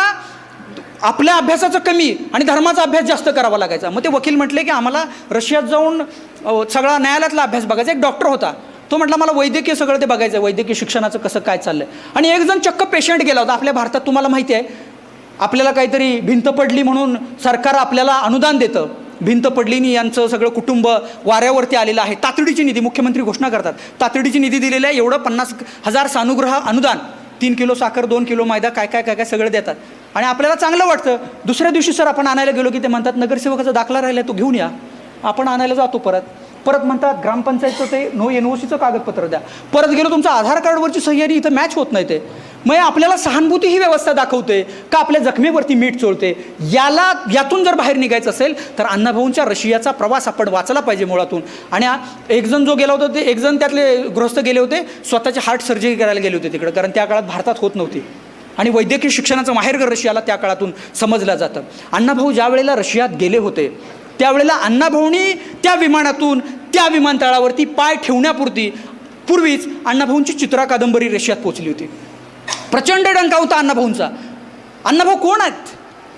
आपल्या अभ्यासाचं कमी आणि धर्माचा अभ्यास जास्त करावा लागायचा. मग ते वकील म्हटले की आम्हाला रशियात जाऊन सगळा न्यायालयातला अभ्यास बघायचा. एक डॉक्टर होता, तो म्हटला मला वैद्यकीय सगळं ते बघायचं, वैद्यकीय शिक्षणाचं कसं काय चाललं आहे. आणि एक जण चक्क पेशंट गेला होता. आपल्या भारतात तुम्हाला माहिती आहे, आपल्याला काहीतरी भिंत पडली म्हणून सरकार आपल्याला अनुदान देतं. भिंत पडलीनी यांचं सगळं कुटुंब वाऱ्यावरती आलेलं आहे. तातडीची निधी मुख्यमंत्री घोषणा करतात. तातडीची निधी दिलेली आहे. एवढं 50,000 सानुग्रह अनुदान, 3 किलो साखर, 2 किलो मैदा, काय काय काय काय सगळं देतात. आणि आपल्याला चांगलं वाटतं. दुसऱ्या दिवशी सर आपण आणायला गेलो की ते म्हणतात नगरसेवकाचा दाखला राहिला तो घेऊन या. आपण आणायला जातो. परत म्हणतात ग्रामपंचायतचं ते नो NOCचं कागदपत्र द्या. परत गेलो तुमचं आधार कार्डवरची सही आणि इथं मॅच होत नाही. ते मग आपल्याला सहानुभूती ही व्यवस्था दाखवते का आपल्या जखमेवरती मीठ चोळते. यातून जर बाहेर निघायचं असेल तर अण्णाभाऊंच्या रशियाचा प्रवास आपण वाचला पाहिजे मुळातून. आणि एक जण जो गेला होता ते एक जण त्यातले गृहस्थ गेले होते, स्वतःची हार्ट सर्जरी करायला गेले होते तिकडे, कारण त्या काळात भारतात होत नव्हती. आणि वैद्यकीय शिक्षणाचं माहेरघर रशियाला त्या काळातून समजलं जातं. अण्णाभाऊ ज्या वेळेला रशियात गेले होते त्यावेळेला अण्णाभाऊंनी त्या विमानातून त्या विमानतळावरती पाय ठेवण्यापूर्वीच अण्णाभाऊंची चित्रा कादंबरी रशियात पोचली होती. प्रचंड डंका होता अण्णाभाऊंचा. अण्णाभाऊ कोण आहेत?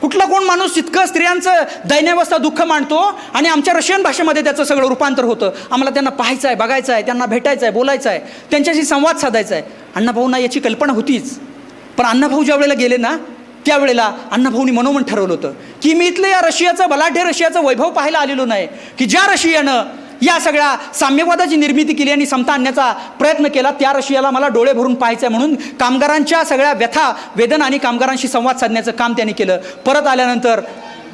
कुठला कोण माणूस इतकं स्त्रियांचं दैन्यावस्था दुःख मांडतो आणि आमच्या रशियन भाषेमध्ये त्याचं सगळं रूपांतर होतं. आम्हाला त्यांना पाहायचं आहे, बघायचं आहे, त्यांना भेटायचं आहे, बोलायचं आहे, त्यांच्याशी संवाद साधायचा आहे. अण्णाभाऊंना याची कल्पना होतीच. पण अण्णाभाऊ ज्या वेळेला गेले ना त्यावेळेला अण्णाभाऊंनी मनोमन ठरवलं होतं की मी इथलं या रशियाचं बलाढ्य रशियाचं वैभव पाहायला आलेलो नाही, की ज्या रशियानं या सगळ्या साम्यवादाची निर्मिती केली आणि समता आणण्याचा प्रयत्न केला, त्या रशियाला मला डोळे भरून पाहायचं आहे म्हणून कामगारांच्या सगळ्या व्यथा वेदना आणि कामगारांशी संवाद साधण्याचं काम त्यांनी केलं. परत आल्यानंतर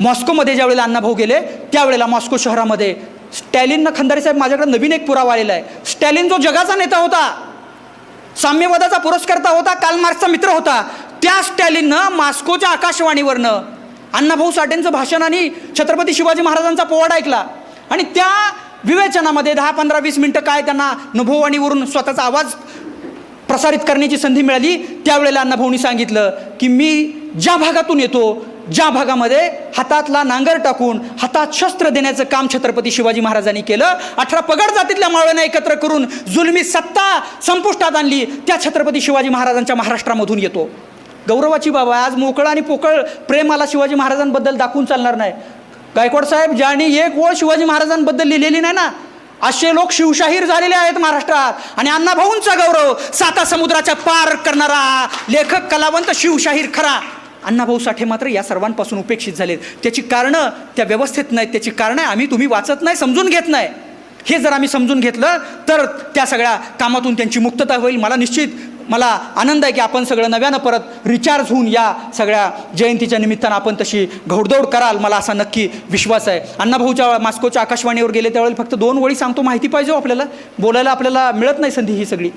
मॉस्कोमध्ये ज्यावेळेला अण्णाभाऊ गेले त्यावेळेला मॉस्को शहरामध्ये स्टॅलिननं, खंदारे साहेब माझ्याकडे नवीन एक पुरावा आलेला आहे, स्टॅलिन जो जगाचा नेता होता, साम्यवादाचा पुरस्कर्ता होता, कार्ल मार्क्सचा मित्र होता, त्या स्टॅलिननं मॉस्कोच्या आकाशवाणीवरनं अण्णाभाऊ साठेंचं भाषण आणि छत्रपती शिवाजी महाराजांचा पोवाडा ऐकला आणि त्या विवेचनामध्ये 10, 15, 20 मिनटं काय त्यांना नभोवाणीवरून स्वतःचा आवाज प्रसारित करण्याची संधी मिळाली. त्यावेळेला अण्णाभाऊंनी सांगितलं की मी ज्या भागातून येतो, ज्या भागामध्ये हातातला नांगर टाकून हातात शस्त्र देण्याचं काम छत्रपती शिवाजी महाराजांनी केलं, 18 पगड जातीतल्या मावळ्यांना एकत्र करून जुलमी सत्ता संपुष्टात आणली, त्या छत्रपती शिवाजी महाराजांच्या महाराष्ट्रामधून येतो. गौरवाची बाब आहे. आज मोकळं आणि पोकळ प्रेम मला शिवाजी महाराजांबद्दल दाखवून चालणार नाही. गायकवाड साहेब ज्यांनी एक ओळ शिवाजी महाराजांबद्दल लिहिलेली नाही ना, असे लोक शिवशाहीर झालेले आहेत महाराष्ट्रात. आणि अण्णाभाऊंचा गौरव साता समुद्राच्या पार करणारा लेखक कलावंत शिवशाहीर खरा. अण्णाभाऊ साठे मात्र या सर्वांपासून उपेक्षित झालेत. त्याची कारणं त्या व्यवस्थेत नाहीत, त्याची कारणं आम्ही तुम्ही वाचत नाही, समजून घेत नाही. हे जर आम्ही समजून घेतलं तर त्या सगळ्या कामातून त्यांची मुक्तता होईल. मला आनंद आहे की आपण सगळं नव्यानं परत रिचार्ज होऊन या सगळ्या जयंतीच्या निमित्तानं आपण तशी घोडदौड कराल, मला असा नक्की विश्वास आहे. अण्णाभाऊच्या मॉस्कोच्या आकाशवाणीवर गेले त्यावेळेला फक्त 2 ओळी सांगतो, माहिती पाहिजे आपल्याला, बोलायला आपल्याला मिळत नाही संधी ही सगळी.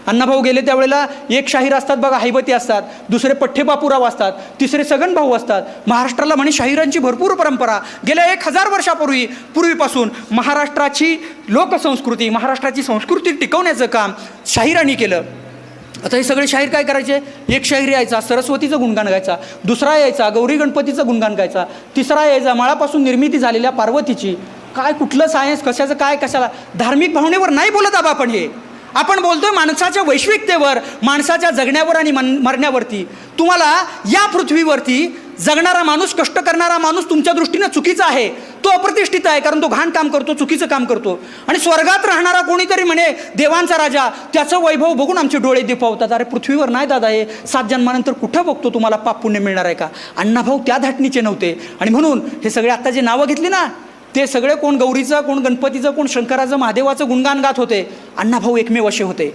अण्णाभाऊ गेले त्यावेळेला एक शाहीर असतात बघा, हैबती असतात, दुसरे पठ्ठे बापूराव असतात, तिसरे सगन भाऊ असतात. महाराष्ट्राला म्हणे शाहिरांची भरपूर परंपरा गेल्या 1000 वर्षापूर्वीपासून महाराष्ट्राची लोकसंस्कृती, महाराष्ट्राची संस्कृती टिकवण्याचं काम शाहिरांनी केलं. आता हे सगळे शाहीर काय करायचे, एक शाहीर यायचा सरस्वतीचं गुणगान गायचा, दुसरा यायचा गौरी गणपतीचं गुणगान गायचा, तिसरा यायचा माळापासून निर्मिती झालेल्या पार्वतीची. काय कुठलं सायन्स, कशाचं काय, कशाला धार्मिक भावनेवर नाही बोलत आबा आपण. हे आपण बोलतोय माणसाच्या वैश्विकतेवर, माणसाच्या जगण्यावर आणि मरण्यावरती. तुम्हाला या पृथ्वीवरती जगणारा माणूस, कष्ट करणारा माणूस तुमच्या दृष्टीनं चुकीचा आहे, तो अप्रतिष्ठित आहे, कारण तो घाण काम करतो, चुकीचं काम करतो. आणि स्वर्गात राहणारा कोणीतरी म्हणे देवांचा राजा, त्याचं वैभव बघून आमचे डोळे दिपावतात. अरे पृथ्वीवर नाही दादा, हे 7 जन्मानंतर कुठं बघतो, तुम्हाला पाप पुण्य मिळणार आहे का? अण्णाभाऊ त्या धाटणीचे नव्हते. आणि म्हणून हे सगळे आत्ता जे नावं घेतली ना, ते सगळे कोण गौरीचं, कोण गणपतीचं, कोण शंकराचं, महादेवाचं गुणगान गात होते. अण्णाभाऊ एकमेव असे होते.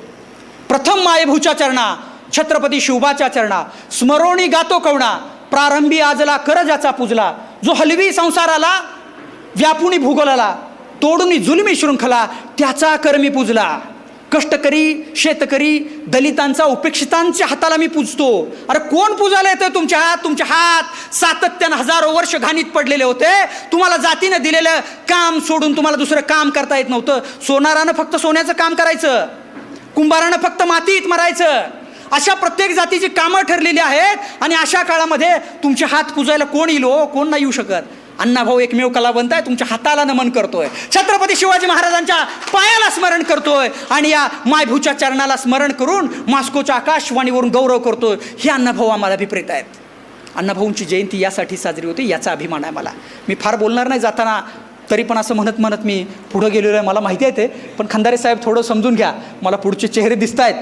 प्रथम मायेभूच्या चरणा, छत्रपती शिवबाच्या चरणा, स्मरोणी गातो कवणा, प्रारंभी आजला कर ज्याचा पूजला, जो हलवी संसाराला व्यापुनी भूगोलाला, तोडून जुलमी शृंखला, त्याचा कर मी पूजला. कष्टकरी, शेतकरी, दलितांचा, उपेक्षितांच्या हाताला मी पूजतो. अरे कोण पूजायला येतं तुमच्या हात? तुमचे हात सातत्यानं हजारो वर्ष घाणीत पडलेले होते. तुम्हाला जातीनं दिलेलं काम सोडून तुम्हाला दुसरं काम करता येत नव्हतं. सोनारानं फक्त सोन्याचं काम करायचं, कुंभारानं फक्त मातीत मरायचं. अशा प्रत्येक जातीची कामं ठरलेली आहेत. आणि अशा काळामध्ये तुमचे हात पुजायला कोण येईल हो? कोण नाही येऊ शकत. अण्णाभाऊ एकमेव कलावंत आहे. तुमच्या हाताला नमन करतोय, छत्रपती शिवाजी महाराजांच्या पायाला स्मरण करतोय आणि या मायभूच्या चरणाला स्मरण करून मॉस्कोच्या आकाशवाणीवरून गौरव करतोय. हे अण्णाभाऊ आम्हाला अभिप्रेत आहेत. अण्णाभाऊंची जयंती यासाठी साजरी होते, याचा अभिमान आहे मला. मी फार बोलणार नाही जाताना, तरी पण असं म्हणत म्हणत मी पुढं गेलेलो आहे. मला माहिती आहे ते, पण खंदारे साहेब थोडं समजून घ्या. मला पुढचे चेहरे दिसत आहेत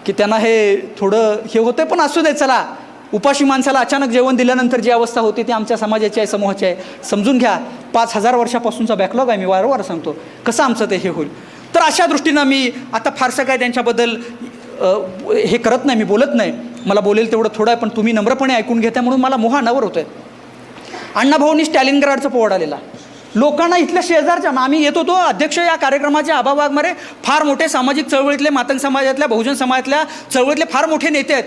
की त्यांना हे थोडं हे होते, पण असू दे. चला, उपाशी माणसाला अचानक जेवण दिल्यानंतर जी अवस्था होती ती आमच्या समाजाची आहे, समूहाची आहे. समजून घ्या. 5000 वर्षापासूनचा बॅकलॉग आहे. मी वारंवार सांगतो कसं आमचं ते हे होईल. तर अशा दृष्टीनं मी आता फारसं काय त्यांच्याबद्दल हे करत नाही, मी बोलत नाही. मला बोलेल तेवढं थोडं आहे, पण तुम्ही नम्रपणे ऐकून घेता म्हणून मला मोह अनावर होतं आहे. अण्णाभाऊंनी स्टॅलिनग्राडचं पोवाडा लिहिला. लोकांना इथल्या शेजारच्या, आम्ही येत होतो, अध्यक्ष या कार्यक्रमाचे आबा वाघमारे फार मोठे सामाजिक चळवळीतले, मातंग समाजातल्या, बहुजन समाजातल्या चळवळीतले फार मोठे नेते आहेत.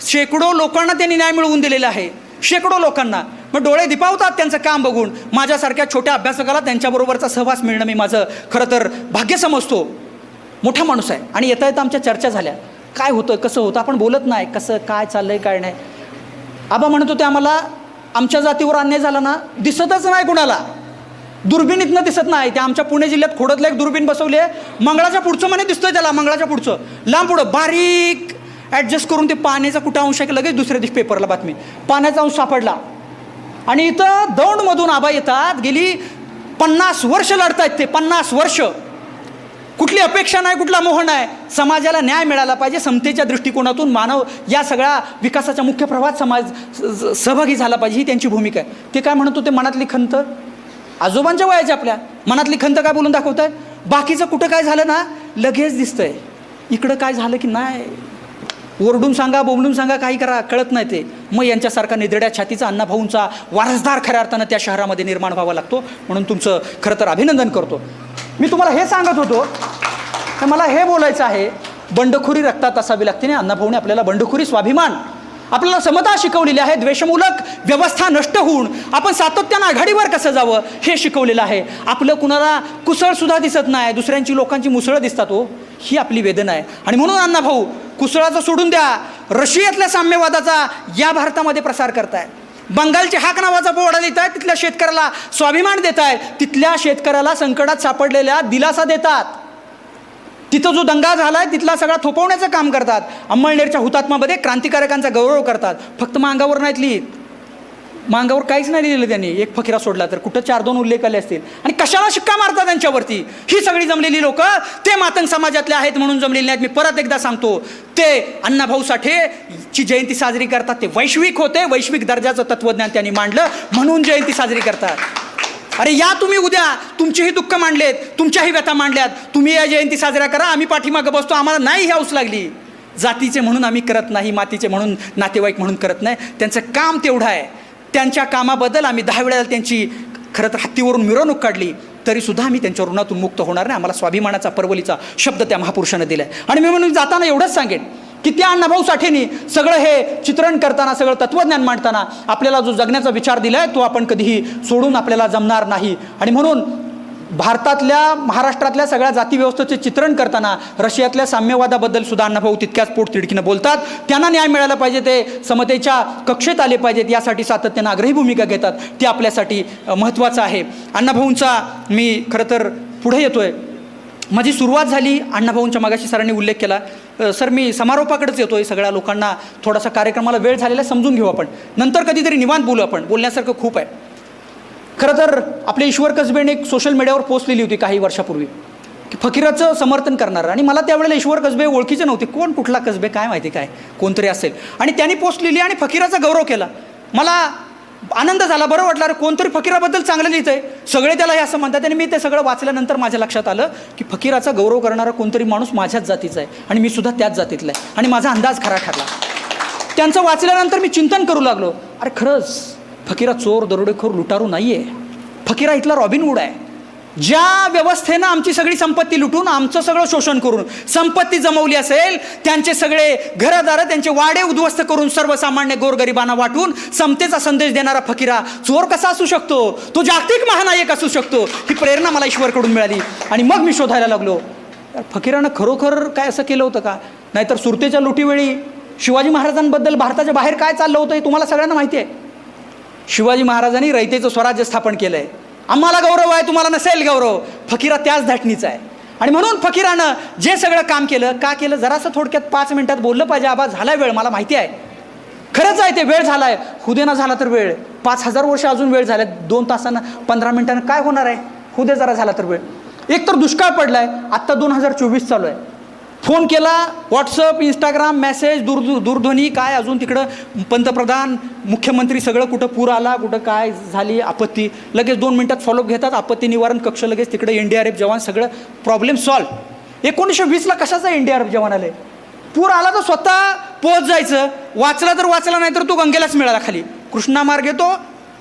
शेकडो लोकांना त्यांनी न्याय मिळवून दिलेला आहे, शेकडो लोकांना. मग डोळे दिपावतात त्यांचं काम बघून. माझ्यासारख्या छोट्या अभ्यासकाला त्यांच्याबरोबरचा सहवास मिळणं मी माझं खरं तर भाग्य समजतो. मोठा माणूस आहे. आणि येता येता आमच्या चर्चा झाल्या, काय होतं कसं होतं, आपण बोलत नाही, कसं काय चाललंय काय नाही. आबा म्हणत होते आम्हाला आमच्या जातीवर अन्याय झाला ना, दिसतच नाही कुणाला, दुर्बिणीतनं दिसत नाही. त्या आमच्या पुणे जिल्ह्यात खोडतलं एक दुर्बीण बसवली आहे, मंगळाच्या पुढचं म्हणे दिसतंय त्याला, मंगळाच्या पुढचं लांब पुढं बारीक ॲडजस्ट करून ते पाण्याचा कुठं अंश आहे, लगेच दुसऱ्या दिवशी पेपरला बातमी पाण्याचा अंश सापडला. आणि इथं दौंडमधून आबा येतात, गेली 50 वर्ष लढतायत ते, 50 वर्ष. कुठली अपेक्षा नाही, कुठला मोह नाही. समाजाला न्याय मिळाला पाहिजे, समतेच्या दृष्टिकोनातून मानव या सगळ्या विकासाच्या मुख्य प्रवाहात समाज सहभागी झाला पाहिजे, ही त्यांची भूमिका आहे. ते काय म्हणत होते, मनातली खंत, आजोबांच्या वयाच्या आपल्या मनातली खंत काय बोलून दाखवत आहे. बाकीचं कुठं काय झालं ना लगेच दिसतंय. इकडं काय झालं की नाही, ओरडून सांगा, बोंबलून सांगा, काही करा, कळत नाही ते. मग यांच्यासारखा निधड्या छातीचा अण्णाभाऊंचा वारसदार खऱ्या अर्थानं त्या शहरामध्ये निर्माण व्हावा लागतो. म्हणून तुमचं खरं तर अभिनंदन करतो. मी तुम्हाला हे सांगत होतो, तर मला हे बोलायचं आहे, बंडखोरी रक्तात असावी लागते नाही. अण्णाभाऊने आपल्याला बंडखोरी स्वाभिमान, आपल्याला समता शिकवलेली आहे. द्वेषमूलक व्यवस्था नष्ट होऊन आपण सातत्यानं आघाडीवर कसं जावं हे शिकवलेलं आहे. आपलं कुणाला कुसळसुद्धा दिसत नाही, दुसऱ्यांची लोकांची मुसळं दिसतात हो, ही आपली वेदना आहे. आणि म्हणून अण्णाभाऊ कुसळाचं सोडून द्या, रशियातल्या साम्यवादाचा या भारतामध्ये प्रसार करताय. बंगालचे हाक नावाचा पोवाडा देत आहेत, तिथल्या शेतकऱ्याला स्वाभिमान देत आहेत, तिथल्या शेतकऱ्याला संकटात सापडलेल्या दिलासा देतात. तिथं जो दंगा झालाय तिथला सगळा थोपवण्याचं काम करतात. अंमळनेरच्या हुतात्मामध्ये क्रांतिकारकांचा गौरव करतात. फक्त मांगावर नाहीत लिहित, मांगावर काहीच नाही लिहिलं त्यांनी, एक फकिरा सोडला तर कुठं 4-2 उल्लेख आले असतील. आणि कशाला शिक्का मारतात त्यांच्यावरती? ही सगळी जमलेली लोक ते मातंग समाजातले आहेत म्हणून जमलेली नाहीत. मी परत एकदा सांगतो, ते अण्णाभाऊ साठेची जयंती साजरी करतात, ते वैश्विक होते, वैश्विक दर्जाचं तत्वज्ञान त्यांनी मांडलं म्हणून जयंती साजरी करतात. अरे या तुम्ही उद्या तुमचीही दुःख मांडलेत, तुमच्याही व्यथा मांडल्यात, तुम्ही या जयंती साजरा करा, आम्ही पाठीमागं बसतो, आम्हाला नाही हौस लागली. जातीचे म्हणून आम्ही करत नाही, मातीचे म्हणून, नातेवाईक म्हणून करत नाही. त्यांचं काम तेवढं आहे. त्यांच्या कामाबद्दल आम्ही 10 वेळा त्यांची खरं तर हत्तीवरून मिरवणूक काढली, तरीसुद्धा आम्ही त्यांच्या ऋणातून मुक्त होणार नाही. आम्हाला स्वाभिमानाचा परवलीचा शब्द त्या महापुरुषानं दिला आहे. आणि मी म्हणून जाताना एवढंच सांगेन की त्या अण्णाभाऊ साठेंनी सगळं हे चित्रण करताना, सगळं तत्त्वज्ञान मांडताना आपल्याला जो जगण्याचा विचार दिला आहे तो आपण कधीही सोडून आपल्याला जमणार नाही. आणि म्हणून भारतातल्या, महाराष्ट्रातल्या सगळ्या जातीव्यवस्थेचे चित्रण करताना रशियातल्या साम्यवादाबद्दल सुद्धा अण्णाभाऊ तितक्याच पोटतिडकीनं बोलतात. त्यांना न्याय मिळाला पाहिजे, ते समतेच्या कक्षेत आले पाहिजेत, यासाठी सातत्यानं आग्रही भूमिका घेतात. ते आपल्यासाठी महत्त्वाचं आहे. अण्णाभाऊंचा मी खरं तर पुढे येतोय. माझी सुरुवात झाली अण्णाभाऊंच्या, मागाशी सरांनी उल्लेख केला. सर मी समारोपाकडेच येतो आहे. सगळ्या लोकांना थोडासा कार्यक्रमाला वेळ झालेला समजून घेऊ आपण, नंतर कधीतरी निवांत बोलू आपण, बोलण्यासारखं खूप आहे. खरं तर आपले ईश्वर कसबेने एक सोशल मीडियावर पोस्ट लिहिली होती काही वर्षापूर्वी की फकीराचं समर्थन करणार. आणि मला त्यावेळेला ईश्वर कसबे ओळखीचे नव्हते, कोण कुठला कसबे काय माहिती, काय कोणतरी असेल. आणि त्यांनी पोस्ट लिहिली आणि फकीराचा गौरव केला. मला आनंद झाला, बरं वाटलं, अरे कोणतरी फकीराबद्दल चांगलं लिहितं आहे. सगळे त्याला हे असं म्हणतात. आणि मी ते सगळं वाचल्यानंतर माझ्या लक्षात आलं की फकीराचा गौरव करणारा कोणतरी माणूस माझ्याच जातीचा आहे आणि मी सुद्धा त्याच जातीतला आहे. आणि माझा अंदाज खरा ठरला. त्यांचं वाचल्यानंतर मी चिंतन करू लागलो, अरे खरंच फकीरा चोर, दरोडेखोर, लुटारू नाही आहे. फकीरा इथला रॉबिनहूड आहे. ज्या व्यवस्थेनं आमची सगळी संपत्ती लुटून, आमचं सगळं शोषण करून संपत्ती जमवली असेल, त्यांचे सगळे घरदारं, त्यांचे वाडे उद्ध्वस्त करून सर्वसामान्य गोरगरिबांना वाटून समतेचा संदेश देणारा फकीरा चोर कसा असू शकतो? तो जागतिक महानायक असू शकतो. ही प्रेरणा मला ईश्वरकडून मिळाली. आणि मग मी शोधायला लागलो, फकीरानं खरोखर काय असं केलं होतं का? नाहीतर सुरतेच्या लुटीवेळी शिवाजी महाराजांबद्दल भारताच्या बाहेर काय चाललं होतं हे तुम्हाला सगळ्यांना माहिती आहे. शिवाजी महाराजांनी रयतेचं स्वराज्य स्थापन केलं आहे. आम्हाला गौरव आहे, तुम्हाला नसेल गौरव. फकीरा त्याच धाटणीचा आहे. आणि म्हणून फकीरानं जे सगळं काम केलं, का केलं, जरासं थोडक्यात 5 मिनिटात बोललं पाहिजे. आबा झालाय वेळ, मला माहिती आहे, खरंच आहे ते, वेळ झालाय. हुदे ना झाला तर वेळ, 5000 वर्ष अजून वेळ झाल्या, 2 तासानं 15 मिनिटानं काय होणार आहे? हुदे जरा झाला तर वेळ. एक तर दुष्काळ पडलाय, आत्ता 2024 चालू आहे. फोन केला, व्हॉट्सअप, इंस्टाग्राम, मेसेज, दूरध्वनी, काय अजून तिकडं पंतप्रधान, मुख्यमंत्री, सगळं कुठं पूर आला, कुठं काय झाली आपत्ती, लगेच 2 मिनिटात फॉलोअप घेतात. आपत्ती निवारण कक्ष लगेच तिकडे, NDRF जवान, सगळं प्रॉब्लेम सॉल्व. 1920ला कशाचा NDRF जवान आले? पूर आला तर स्वतः पोहोच जायचं, वाचला तर वाचला, नाही तर तो गंगेलाच मिळाला खाली. कृष्णा मार्गे तो,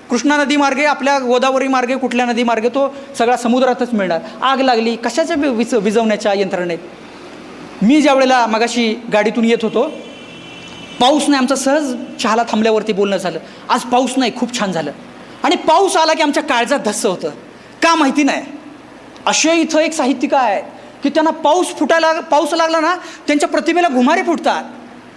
कृष्णा नदी मार्गे, आपल्या गोदावरी मार्गे, कुठल्या नदी मार्गे, तो सगळा समुद्रातच मिळणार. आग लागली, कशाच्या विझवण्याच्या यंत्रणेत. मी ज्या वेळेला मगाशी गाडीतून येत होतो, पाऊस नाही, आमचं सहज चहाला थांबल्यावरती बोलणं झालं. आज पाऊस नाही, खूप छान झालं. आणि पाऊस आला की आमच्या काळजात धस्स होतं, का माहिती नाही. असे इथं एक साहित्यिक आहे की त्यांना पाऊस लागला ना, त्यांच्या प्रतिमेला घुमारे फुटतात.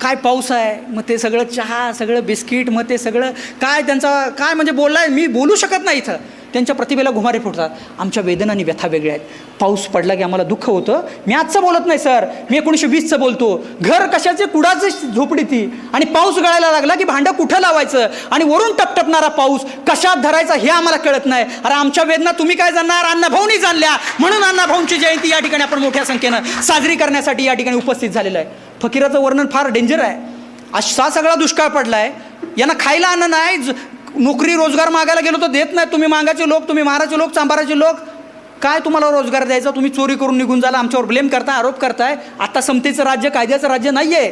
काय पाऊस आहे, मग ते सगळं चहा, सगळं बिस्किट, मग ते सगळं काय त्यांचा काय म्हणजे बोललाय, मी बोलू शकत नाही इथं. त्यांच्या प्रतिभेला घुमारे फुटतात. आमच्या वेदना आणि व्यथा वेगळ्या आहेत. पाऊस पडला की आम्हाला दुःख होतं. मी आजचं बोलत नाही सर, मी 1920चं बोलतो. घर कशाचे, कुडाचे झोपडी ती, आणि पाऊस गळायला लागला की भांडं कुठं लावायचं, आणि वरून टपटपणारा पाऊस कशात धरायचा हे आम्हाला कळत नाही. अरे आमच्या वेदना तुम्ही काय जाणणार, अण्णाभाऊनी जाणल्या. म्हणून अण्णाभाऊंची जयंती या ठिकाणी आपण मोठ्या संख्येनं साजरी करण्यासाठी या ठिकाणी उपस्थित झालेलं आहे. फकीराचं वर्णन फार डेंजर आहे. असा सगळा दुष्काळ पडलाय, यांना खायला अन्न नाही, नोकरी रोजगार मागायला गेलो तर देत नाही. तुम्ही मागाचे लोक, तुम्ही महाराचे लोक, चांबाराचे लोक. काय तुम्हाला रोजगार द्यायचा? तुम्ही चोरी करून निघून जायला, आमच्यावर ब्लेम करताय, आरोप करताय. आता समतेचं राज्य, कायद्याचं राज्य नाही आहे.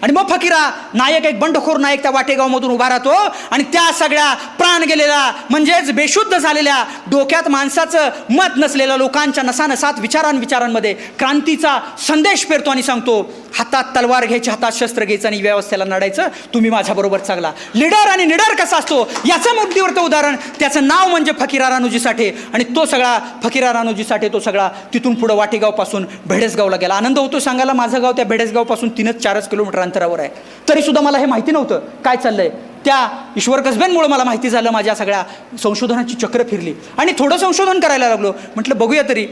आणि मग फकीरा नायक, एक बंडखोर नायक त्या वाटेगावमधून उभा राहतो आणि त्या सगळ्या प्राण गेलेल्या, म्हणजेच बेशुद्ध झालेल्या, डोक्यात माणसाचं मत नसलेल्या लोकांच्या नसानसात विचारांमध्ये क्रांतीचा संदेश पेरतो आणि सांगतो, हातात तलवार घ्यायची, हातात शस्त्र घ्यायचं आणि व्यवस्थेला लढायचं, तुम्ही माझ्याबरोबर चांगला. लिडर आणि निडर कसा असतो याचं मुद्दीवरचं उदाहरण, त्याचं नाव म्हणजे फकीरा रानोजी साठे. आणि तो सगळा फकीरा रानोजी साठे, तो सगळा तिथून पुढं वाटेगावपासून बेडसगावला गेला. आनंद होतो सांगायला, माझं गाव त्या बेडसगावपासून 3-4 किलोमीटर अंतरावर आहे. तरीसुद्धा मला हे माहिती नव्हतं काय चाललंय. त्या ईश्वर कसब्यांमुळे मला माहिती झालं, माझ्या सगळ्या संशोधनाची चक्र फिरली आणि थोडं संशोधन करायला लागलो. म्हटलं बघूया तरी,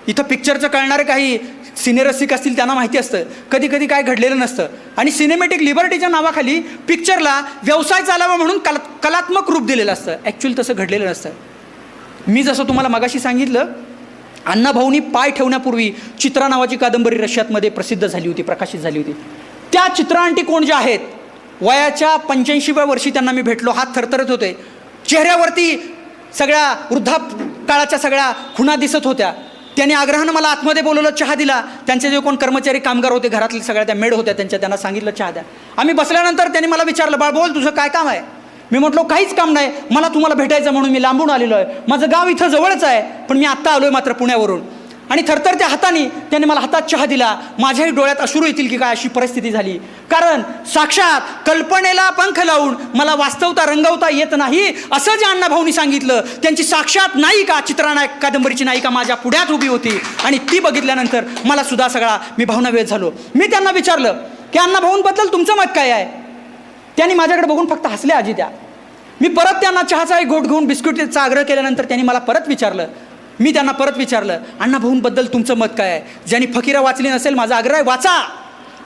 इथं पिक्चरचं कळणारे काही सिनेरसिक असतील त्यांना माहिती असतं कधी कधी काय घडलेलं नसतं. आणि सिनेमॅटिक लिबर्टीच्या नावाखाली पिक्चरला व्यवसाय चालावा म्हणून कलात्मक रूप दिलेलं असतं. ॲक्च्युअली तसं घडलेलं नसतं. मी जसं तुम्हाला मगाशी सांगितलं, अण्णाभाऊंनी पाय ठेवण्यापूर्वी चित्रा नावाची कादंबरी रशियामध्ये प्रसिद्ध झाली होती, प्रकाशित झाली होती. त्या चित्रांटी कोण ज्या आहेत, वयाच्या 85व्या वर्षी त्यांना मी भेटलो. हात थरथरत होते, चेहऱ्यावरती सगळ्या वृद्धापकाळाच्या सगळ्या खुणा दिसत होत्या. त्यांनी आग्रहानं मला आतमध्ये बोलवलं, चहा दिला. त्यांचे जे कोण कर्मचारी कामगार होते, घरातले सगळ्या त्या मेड होत्या, त्यांना सांगितलं चहा द्या. आम्ही बसल्यानंतर त्यांनी मला विचारलं, बाळ बोल, तुझं काय काम आहे? मी म्हटलो काहीच काम नाही, मला तुम्हाला भेटायचं म्हणून मी लांबून आलेलो आहे. माझं गाव इथं जवळच आहे, पण मी आत्ता आलो आहे मात्र पुण्यावरून. आणि थरथरत्या हाताने त्यांनी मला हातात चहा दिला. माझ्याही डोळ्यात अश्रू येतील की काय, अशी परिस्थिती झाली. कारण साक्षात कल्पनेला पंख लावून मला वास्तवता रंगवता येत नाही, असं जे अण्णाभाऊंनी सांगितलं. त्यांची साक्षात नायिका, चित्रनायक कादंबरीची नायिका माझ्या पुढ्यात उभी होती. आणि ती बघितल्यानंतर मला सुद्धा सगळा मी भावनावेध झालो. मी त्यांना विचारलं की अण्णाभाऊंबद्दल तुमचं मत काय आहे? त्यांनी माझ्याकडे बघून फक्त हसले, आजी द्या. मी परत त्यांना चहाचा एक घोट घेऊन बिस्कुटचा आग्रह केल्यानंतर त्यांनी मला परत विचारलं. मी त्यांना परत विचारलं, अण्णाभाऊंबद्दल तुमचं मत काय आहे? ज्यांनी फकीरा वाचली नसेल, माझा आग्रह आहे वाचा.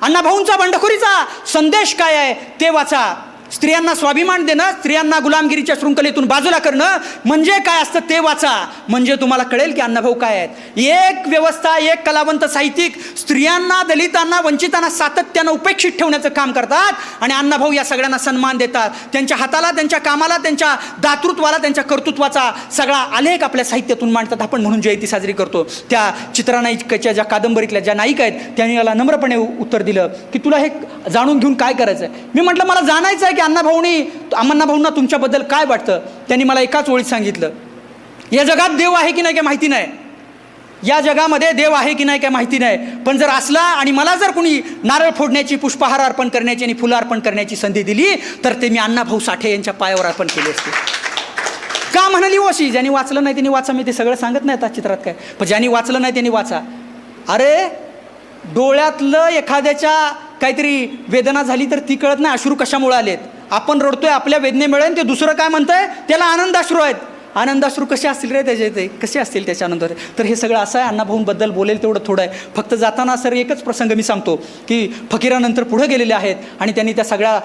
अण्णाभाऊंचा बंडखोरीचा संदेश काय आहे ते वाचा. स्त्रियांना स्वाभिमान देणं, स्त्रियांना गुलामगिरीच्या शृंखलेतून बाजूला करणं म्हणजे काय असतं ते वाचा. म्हणजे तुम्हाला कळेल की अण्णाभाऊ काय आहेत. एक व्यवस्था, एक कलावंत साहित्यिक स्त्रियांना, दलितांना, वंचितांना सातत्यानं उपेक्षित ठेवण्याचं काम करतात. आणि अण्णाभाऊ या सगळ्यांना सन्मान देतात. त्यांच्या हाताला, त्यांच्या कामाला, त्यांच्या दातृत्वाला, त्यांच्या कर्तृत्वाचा सगळा आलेख आपल्या साहित्यातून मांडतात. आपण म्हणून जयंती साजरी करतो. त्या चित्रनायिकेच्या ज्या कादंबरीतल्या ज्या नायिका आहेत त्यांनी मला नम्रपणे उत्तर दिलं की तुला हे जाणून घेऊन काय करायचं आहे? मी म्हटलं मला जाणायचं आहे की अण्णाभाऊंना तुमच्याबद्दल काय वाटतं. त्यांनी मला एकाच ओळीत सांगितलं, या जगात देव आहे की नाही काय माहिती नाही, या जगामध्ये देव आहे की नाही काय माहिती नाही, पण जर असला आणि मला जर कोणी नारळ फोडण्याची, पुष्पहार अर्पण करण्याची आणि फुलं अर्पण करण्याची संधी दिली तर ते मी अण्णाभाऊ साठे यांच्या पायावर अर्पण केले असते. का म्हणाली अशी? ज्यांनी वाचलं नाही त्यांनी वाचा. मी ते सगळं सांगत नाही आता चित्रात काय, पण ज्यांनी वाचलं नाही त्यांनी वाचा. अरे डोळ्यातलं एखाद्याच्या काहीतरी वेदना झाली तर ती कळत नाही अश्रू कशामुळे आलेत. आपण रडतोय आपल्या वेदनेमुळे, ते दुसरं काय म्हणतंय त्याला आनंदाश्रू आहेत. आनंदाश्रू कसे असतील रे त्याचे, ते कसे असतील त्याच्या आनंद. तर हे सगळं असं आहे. अण्णाभाऊंबद्दल बोलेल तेवढं थोडं आहे. फक्त जाताना सर एकच प्रसंग मी सांगतो की फकीरानंतर पुढे गेलेले आहेत आणि त्यांनी त्या सगळ्या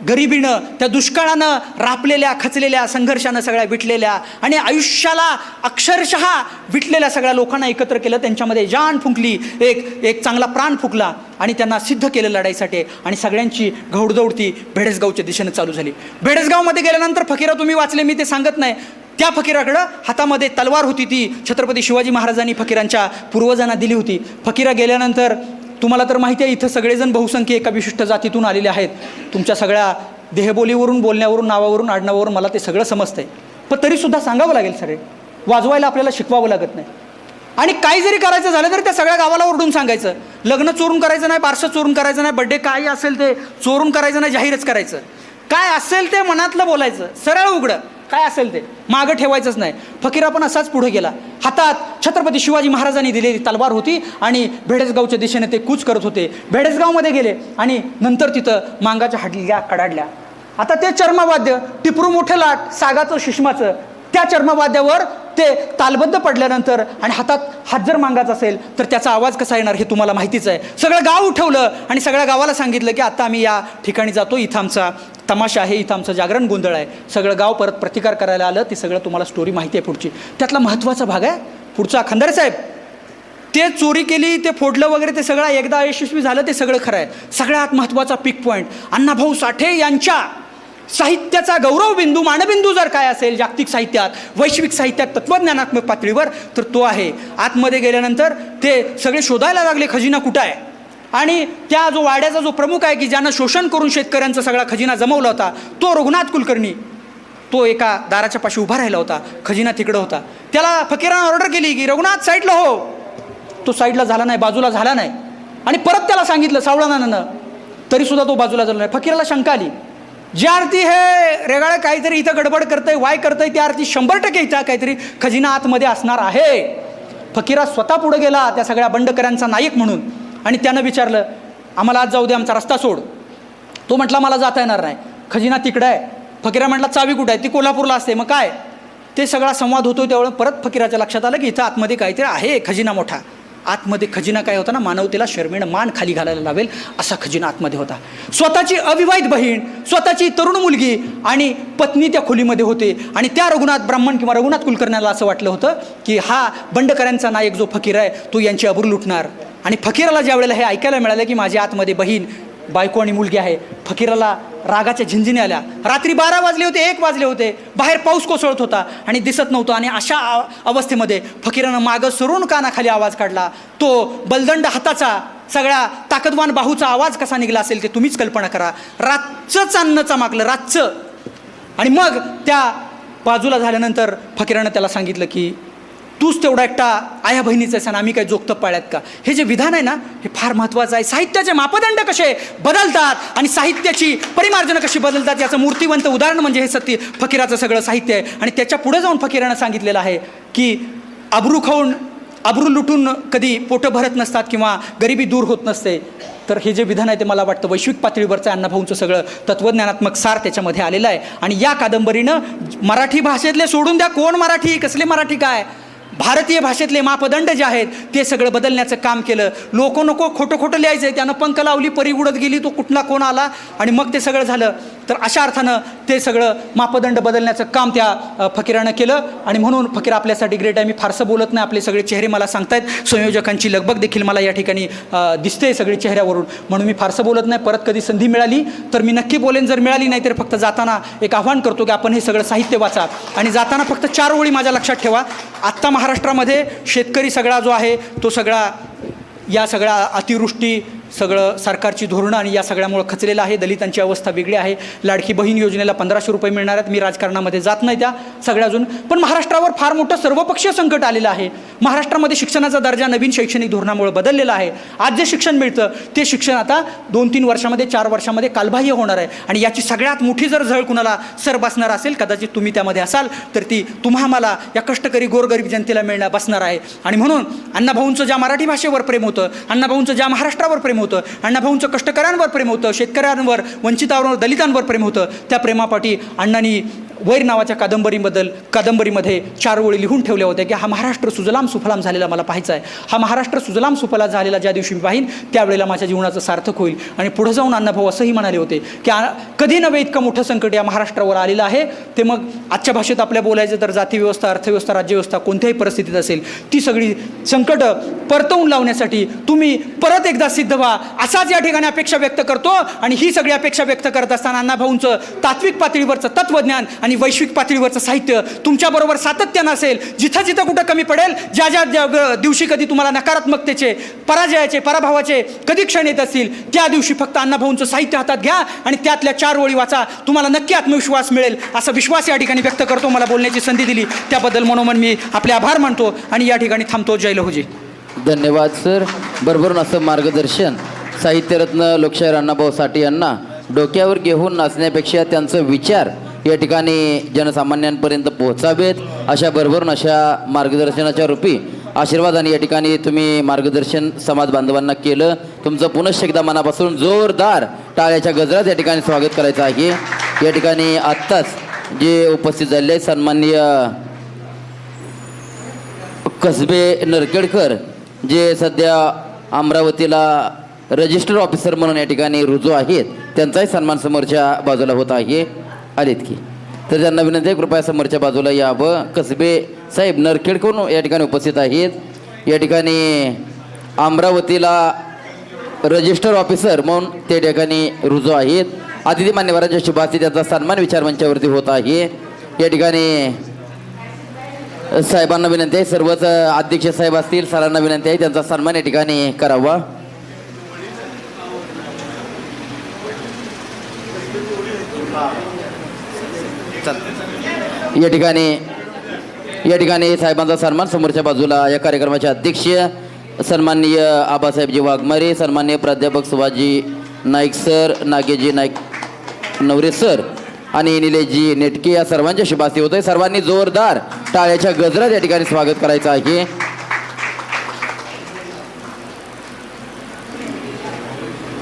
गरिबीनं, त्या दुष्काळानं रापलेल्या, खचलेल्या, संघर्षानं सगळ्या विटलेल्या आणि आयुष्याला अक्षरशः विटलेल्या सगळ्या लोकांना एकत्र केलं. त्यांच्यामध्ये जान फुंकली, एक चांगला प्राण फुंकला आणि त्यांना सिद्ध केलं लढाईसाठी. आणि सगळ्यांची घौडदौडती बेडसगावच्या दिशेनं चालू झाली. बेडसगावमध्ये गेल्यानंतर फकीरा तुम्ही वाचले, मी ते सांगत नाही. त्या फकीराकडं हातामध्ये तलवार होती, ती छत्रपती शिवाजी महाराजांनी फकीरांच्या पूर्वजांना दिली होती. फकीरा गेल्यानंतर तुम्हाला तर माहिती आहे इथं सगळेजण बहुसंख्य एका विशिष्ट जातीतून आलेले आहेत. तुमच्या सगळ्या देहबोलीवरून, बोलण्यावरून, नावावरून, आडनावावरून मला ते सगळं समजतंय. पण तरीसुद्धा सांगावं लागेल सगळे, वाजवायला आपल्याला शिकवावं लागत नाही. आणि काही जरी करायचं झालं तरी त्या सगळ्या गावाला ओरडून सांगायचं. लग्न चोरून करायचं नाही, बारसं चोरून करायचं नाही, बड्डे काही असेल ते चोरून करायचं नाही, जाहीरच करायचं. काय असेल ते मनातलं बोलायचं, सरळ उघडं काय असेल ते, मागं ठेवायचंच नाही. फकीरा पण असाच पुढे गेला. हातात छत्रपती शिवाजी महाराजांनी दिलेली तलवार होती आणि बेडसगावच्या दिशेने ते कूच करत होते. बेडसगावमध्ये गेले आणि नंतर तिथं मांगाच्या हडल्या कडाडल्या. आता ते चर्मवाद्य, टिपरू मोठं लाट, सागाचं शिश्माचं, त्या चर्मवाद्यावर ते तालबद्ध पडल्यानंतर आणि हात जर मांगाचा असेल तर त्याचा आवाज कसा येणार हे तुम्हाला माहितीच आहे. सगळं गाव उठवलं आणि सगळ्या गावाला सांगितलं की आता आम्ही या ठिकाणी जातो, इथं आमचा तमाशा आहे, इथं आमचं जागरण गोंधळ आहे. सगळं गाव परत प्रतिकार करायला आलं. ते सगळं तुम्हाला स्टोरी माहिती आहे पुढची. त्यातला महत्त्वाचा भाग आहे पुढचा. खंदारे साहेब ते चोरी केली, ते फोडलं वगैरे, ते सगळं एकदा यशस्वी झालं, ते सगळं खरं आहे. सगळ्यात महत्त्वाचा पिक पॉईंट, अण्णाभाऊ साठे यांच्या साहित्याचा गौरवबिंदू मानबिंदू जर काय असेल जागतिक साहित्यात, वैश्विक साहित्यात, तत्त्वज्ञानात्मक पातळीवर, तर तो आहे. आतमध्ये गेल्यानंतर ते सगळे शोधायला लागले खजिना कुठं आहे. आणि त्या जो वाड्याचा जो प्रमुख आहे की ज्यानं शोषण करून शेतकऱ्यांचा सगळा खजिना जमवला होता, तो रघुनाथ कुलकर्णी, तो एका दाराच्या पाशी उभा राहिला होता. खजिना तिकडं होता. त्याला फकीरानं ऑर्डर केली की रघुनाथ साईडला हो. तो साईडला झाला नाही, बाजूला झाला नाही. आणि परत त्याला सांगितलं सावळानानं, तरीसुद्धा तो बाजूला झाला नाही. फकीराला शंका आली, ज्या अर्थी हे रेगाळ काहीतरी इथं गडबड करतंय, वाय करतंय, त्या अर्थी 100% इथं काहीतरी खजिना आतमध्ये असणार आहे. फकीरा स्वतः पुढे गेला त्या सगळ्या बंडकऱ्यांचा नायक म्हणून, आणि त्यानं विचारलं, आम्हाला आज जाऊ दे, आमचा रस्ता सोड. तो म्हटला मला जाता येणार नाही, खजिना तिकडं आहे. फकीरा म्हटला चावी कुठं आहे? ती कोल्हापूरला असते. मग काय? ते सगळा संवाद होतो. त्यावेळेला परत फकीराच्या लक्षात आलं की इथं आतमध्ये काहीतरी आहे, खजिना मोठा. आतमध्ये खजिना काय होता ना, मानवतेला शर्मेनं मान खाली घालायला लावेल असा खजिना आतमध्ये होता. स्वतःची अविवाहित बहीण, स्वतःची तरुण मुलगी आणि पत्नी त्या खोलीमध्ये होते. आणि त्या रघुनाथ ब्राह्मण किंवा रघुनाथ कुलकर्ण्याला असं वाटलं होतं की हा बंडकऱ्यांचा नायक जो फकीर आहे तो यांची अब्रू लुटणार. आणि फकीराला ज्या वेळेला हे ऐकायला मिळालं की माझ्या आतमध्ये बहीण, बायको आणि मुलगी आहे, फकीराला रागाच्या झिंझिने आल्या. रात्री 12 वाजले होते, 1 वाजले होते, बाहेर पाऊस कोसळत होता आणि दिसत नव्हतं. आणि अशा अवस्थेमध्ये फकीरानं मागं सरून कानाखाली आवाज काढला. तो बलदंड हाताचा, सगळ्या ताकदवान बाहूचा आवाज कसा निघाला असेल ते तुम्हीच कल्पना करा. रातचंच अन्न चमाकलं, रातचं. आणि मग त्या बाजूला झाल्यानंतर फकीरानं त्याला सांगितलं की तूच तेवढा एकटा आया बहिणीचं आहेस आणि आम्ही काही जोगतं पाळ्यात का? हे जे विधान आहे ना, हे फार महत्त्वाचं आहे. साहित्याचे मापदंड कसे बदलतात आणि साहित्याची परिमार्जनं कशी बदलतात याचं मूर्तिवंत उदाहरण म्हणजे हे सत्य फकीराचं सगळं साहित्य आहे. आणि त्याच्या पुढे जाऊन फकीरानं सांगितलेलं आहे की अब्रू खाऊन, अब्रू लुटून कधी पोटं भरत नसतात किंवा गरिबी दूर होत नसते. तर हे जे विधान आहे ते मला वाटतं वैश्विक पातळीवरचं अण्णाभाऊंचं सगळं तत्त्वज्ञानात्मक सार त्याच्यामध्ये आलेलं आहे. आणि या कादंबरीनं मराठी भाषेतले सोडून द्या, कोण मराठी, कसले मराठी काय, भारतीय भाषेतले मापदंड जे आहेत ते सगळं बदलण्याचं काम केलं. लोक नको खोटं खोटं लिहायचं आहे, त्यानं पंख लावली, परी उडत गेली, तो कुठला कोण आला आणि मग ते सगळं झालं. तर अशा अर्थानं ते सगळं मापदंड बदलण्याचं काम त्या फकीरानं केलं. आणि म्हणून फकीर आपल्यासाठी ग्रेट आहे. मी फारसं बोलत नाही, आपले सगळे चेहरे मला सांगतायत, संयोजकांची लगबग देखील मला या ठिकाणी दिसते सगळी चेहऱ्यावरून, म्हणून मी फारसं बोलत नाही. परत कधी संधी मिळाली तर मी नक्की बोलेन, जर मिळाली नाही तर फक्त जाताना एक आव्हान करतो की आपण हे सगळं साहित्य वाचा. आणि जाताना फक्त 4 ओळी माझ्या लक्षात ठेवा. आत्ता महाराष्ट्रामध्ये शेतकरी सगळा जो आहे तो सगळा या सगळ्या अतिवृष्टी, सगळं सरकारची धोरणं आणि या सगळ्यामुळं खचलेलं आहे. दलितांची अवस्था वेगळी आहे. लाडकी बहीण योजनेला 1500 रुपये मिळणार आहेत. मी राजकारणामध्ये जात नाही त्या सगळ्या अजून, पण महाराष्ट्रावर फार मोठं सर्वपक्षीय संकट आलेलं आहे. महाराष्ट्रामध्ये शिक्षणाचा दर्जा नवीन शैक्षणिक धोरणामुळे बदललेला आहे. आज जे शिक्षण मिळतं ते शिक्षण आता 2-3 वर्षामध्ये, 4 वर्षामध्ये कालबाह्य होणार आहे. आणि याची सगळ्यात मोठी जर झळ कुणाला सर बसणार असेल, कदाचित तुम्ही त्यामध्ये असाल, तर ती तुम्हा मला या कष्टकरी गोरगरीब जनतेला मिळणार बसणार आहे. आणि म्हणून अण्णाभाऊंचं ज्या मराठी भाषेवर प्रेम होतं, अण्णाभाऊंचं ज्या महाराष्ट्रावर प्रेम होतं, अण्णाभाऊंचं कष्टकऱ्यांवर प्रेम होतं, शेतकऱ्यांवर, वंचितांवर, दलितांवर प्रेम होतं, त्या प्रेमापाठी अण्णांनी वैर नावाच्या कादंबरीमध्ये 4 ओळी लिहून ठेवल्या होत्या की हा महाराष्ट्र सुजलाम सुफलाम झालेला मला पाहायचा आहे. हा महाराष्ट्र सुजलाम सुफला झालेला ज्या दिवशी मी पाहीन त्यावेळेला माझ्या जीवनाचं सार्थक होईल. आणि पुढे जाऊन अण्णाभाऊ असंही म्हणाले होते की कधी नव्हे इतकं मोठं संकट या महाराष्ट्रावर आलेलं आहे. ते मग आजच्या भाषेत आपल्या बोलायचं तर जातीव्यवस्था, अर्थव्यवस्था, राज्यव्यवस्था कोणत्याही परिस्थितीत असेल, ती सगळी संकटं परतवून लावण्यासाठी तुम्ही परत एकदा सिद्ध व्हा, असाच या ठिकाणी अपेक्षा व्यक्त करतो. आणि ही सगळी अपेक्षा व्यक्त करत असताना अण्णाभाऊंचं तात्विक पातळीवरचं तत्त्वज्ञान आणि वैश्विक पातळीवरचं साहित्य तुमच्याबरोबर सातत्यानं असेल. जिथं जिथं कुठं कमी पडेल, ज्या ज्या दिवशी कधी तुम्हाला नकारात्मकतेचे, पराजयाचे, पराभवाचे कधी क्षण येत असतील, त्या दिवशी फक्त अण्णाभाऊंचं साहित्य हातात घ्या आणि त्यातल्या 4 ओळी वाचा. तुम्हाला नक्की आत्मविश्वास मिळेल असा विश्वास या ठिकाणी व्यक्त करतो. मला बोलण्याची संधी दिली त्याबद्दल मनोमन मी आपले आभार मानतो आणि या ठिकाणी थांबतो. जय लहुजी. धन्यवाद सर. भरभरून असं मार्गदर्शन साहित्यरत्न लोकशाहीर अण्णाभाऊ साठे यांना डोक्यावर घेऊन नाचण्यापेक्षा त्यांचं विचार या ठिकाणी जनसामान्यांपर्यंत पोहोचावेत अशा भरभरून अशा मार्गदर्शनाच्या रूपी आशीर्वादाने या ठिकाणी तुम्ही मार्गदर्शन समाज बांधवांना केलं. तुमचं पुनश्च एकदा मनापासून जोरदार टाळ्याच्या गजरात या ठिकाणी स्वागत करायचं आहे. या ठिकाणी आत्ताच जे उपस्थित झालेले आहेत सन्माननीय कसबे नरकेडकर, जे सध्या अमरावतीला रजिस्टर ऑफिसर म्हणून या ठिकाणी रुजू आहेत, त्यांचाही सन्मान समोरच्या बाजूला होत आहे. आलेत की तर त्यांना विनंती आहे कृपया समोरच्या बाजूला यावं. कसबे साहेब नरखेडकर या ठिकाणी उपस्थित आहेत. या ठिकाणी अमरावतीला रजिस्टर ऑफिसर म्हणून त्या ठिकाणी रुजू आहेत. अतिथी मान्यवरांच्या शुभ हस्ते त्यांचा सन्मान विचारमंचावरती होत आहे. या ठिकाणी साहेबांना विनंती आहे, सर्वच अध्यक्ष साहेब असतील सरांना विनंती आहे त्यांचा सन्मान या ठिकाणी करावा. या ठिकाणी साहेबांचा सन्मान समोरच्या बाजूला या कार्यक्रमाचे अध्यक्ष सन्माननीय आबासाहेबजी वाघमारे, सन्माननीय प्राध्यापक शिवाजी नाईक सर, नागेजी नाईक नवरे सर आणि निलेशजी नेटके या सर्वांच्या शुभ हस्ते होतोय. सर्वांनी जोरदार टाळ्याच्या गजरात या ठिकाणी स्वागत करायचं आहे.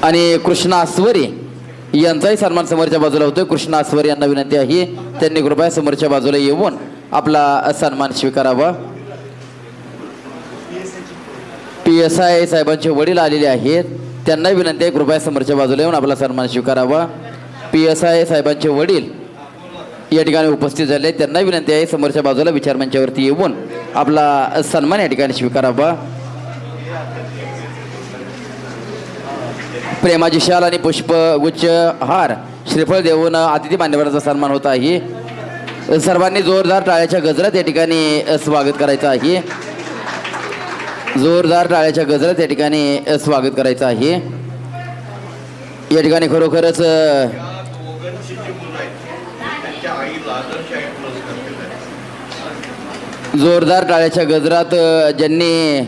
आणि कृष्णा आस्वरे यांचाही सन्मान समोरच्या बाजूला होतोय. कृष्णा आस्वरे यांना विनंती आहे त्यांनी कृपया समोरच्या बाजूला येऊन आपला सन्मान स्वीकारावा. PSI साहेबांचे वडील आलेले आहेत, त्यांना विनंती आहे कृपया समोरच्या बाजूला येऊन आपला सन्मान स्वीकारावा. PSI साहेबांचे वडील या ठिकाणी उपस्थित झाले, त्यांना विनंती आहे समोरच्या बाजूला विचारमंचावरती येऊन आपला सन्मान या ठिकाणी स्वीकारावा. प्रेमाची शाल आणि पुष्पगुच्छ हार श्रीफळ देऊन अतिथी मान्यवरांचा सन्मान होत आहे. सर्वांनी जोरदार टाळ्याच्या गजरात या ठिकाणी स्वागत करायचं आहे. जोरदार टाळ्याच्या गजरात या ठिकाणी स्वागत करायचं आहे. या ठिकाणी खरोखरच जोरदार टाळ्याच्या गजरात ज्यांनी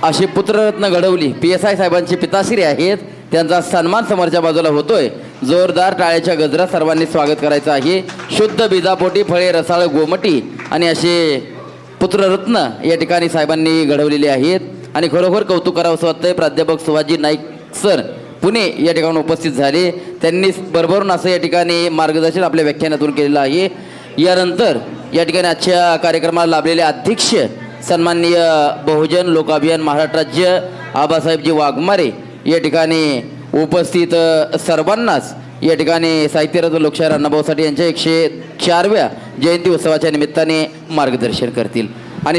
अशी पुत्ररत्न घडवली PSI साहेबांचे पिताश्री आहेत, त्यांचा सन्मान समोरच्या बाजूला होतोय. जोरदार टाळ्याच्या गजरात सर्वांनी स्वागत करायचं आहे. शुद्ध बीजापोटी फळे रसाळ गोमटी आणि असे पुत्ररत्न या ठिकाणी साहेबांनी घडवलेले आहेत. आणि खरोखर कौतुक करावंसं वाटतंय प्राध्यापक शिवाजी नाईक सर पुणे या ठिकाणी उपस्थित झाले, त्यांनी भरभरून असं या ठिकाणी मार्गदर्शन आपल्या व्याख्यानातून केलेलं आहे. यानंतर या ठिकाणी आजच्या कार्यक्रमाला लाभलेले अध्यक्ष सन्माननीय बहुजन लोक अभियान महाराष्ट्र राज्य आबासाहेबजी वाघमारे या ठिकाणी उपस्थित सर्वांनाच या ठिकाणी साहित्यरत्न लोकशाहीर अण्णाभाऊ साठे यांच्या 104व्या जयंती उत्सवाच्या निमित्ताने मार्गदर्शन करतील.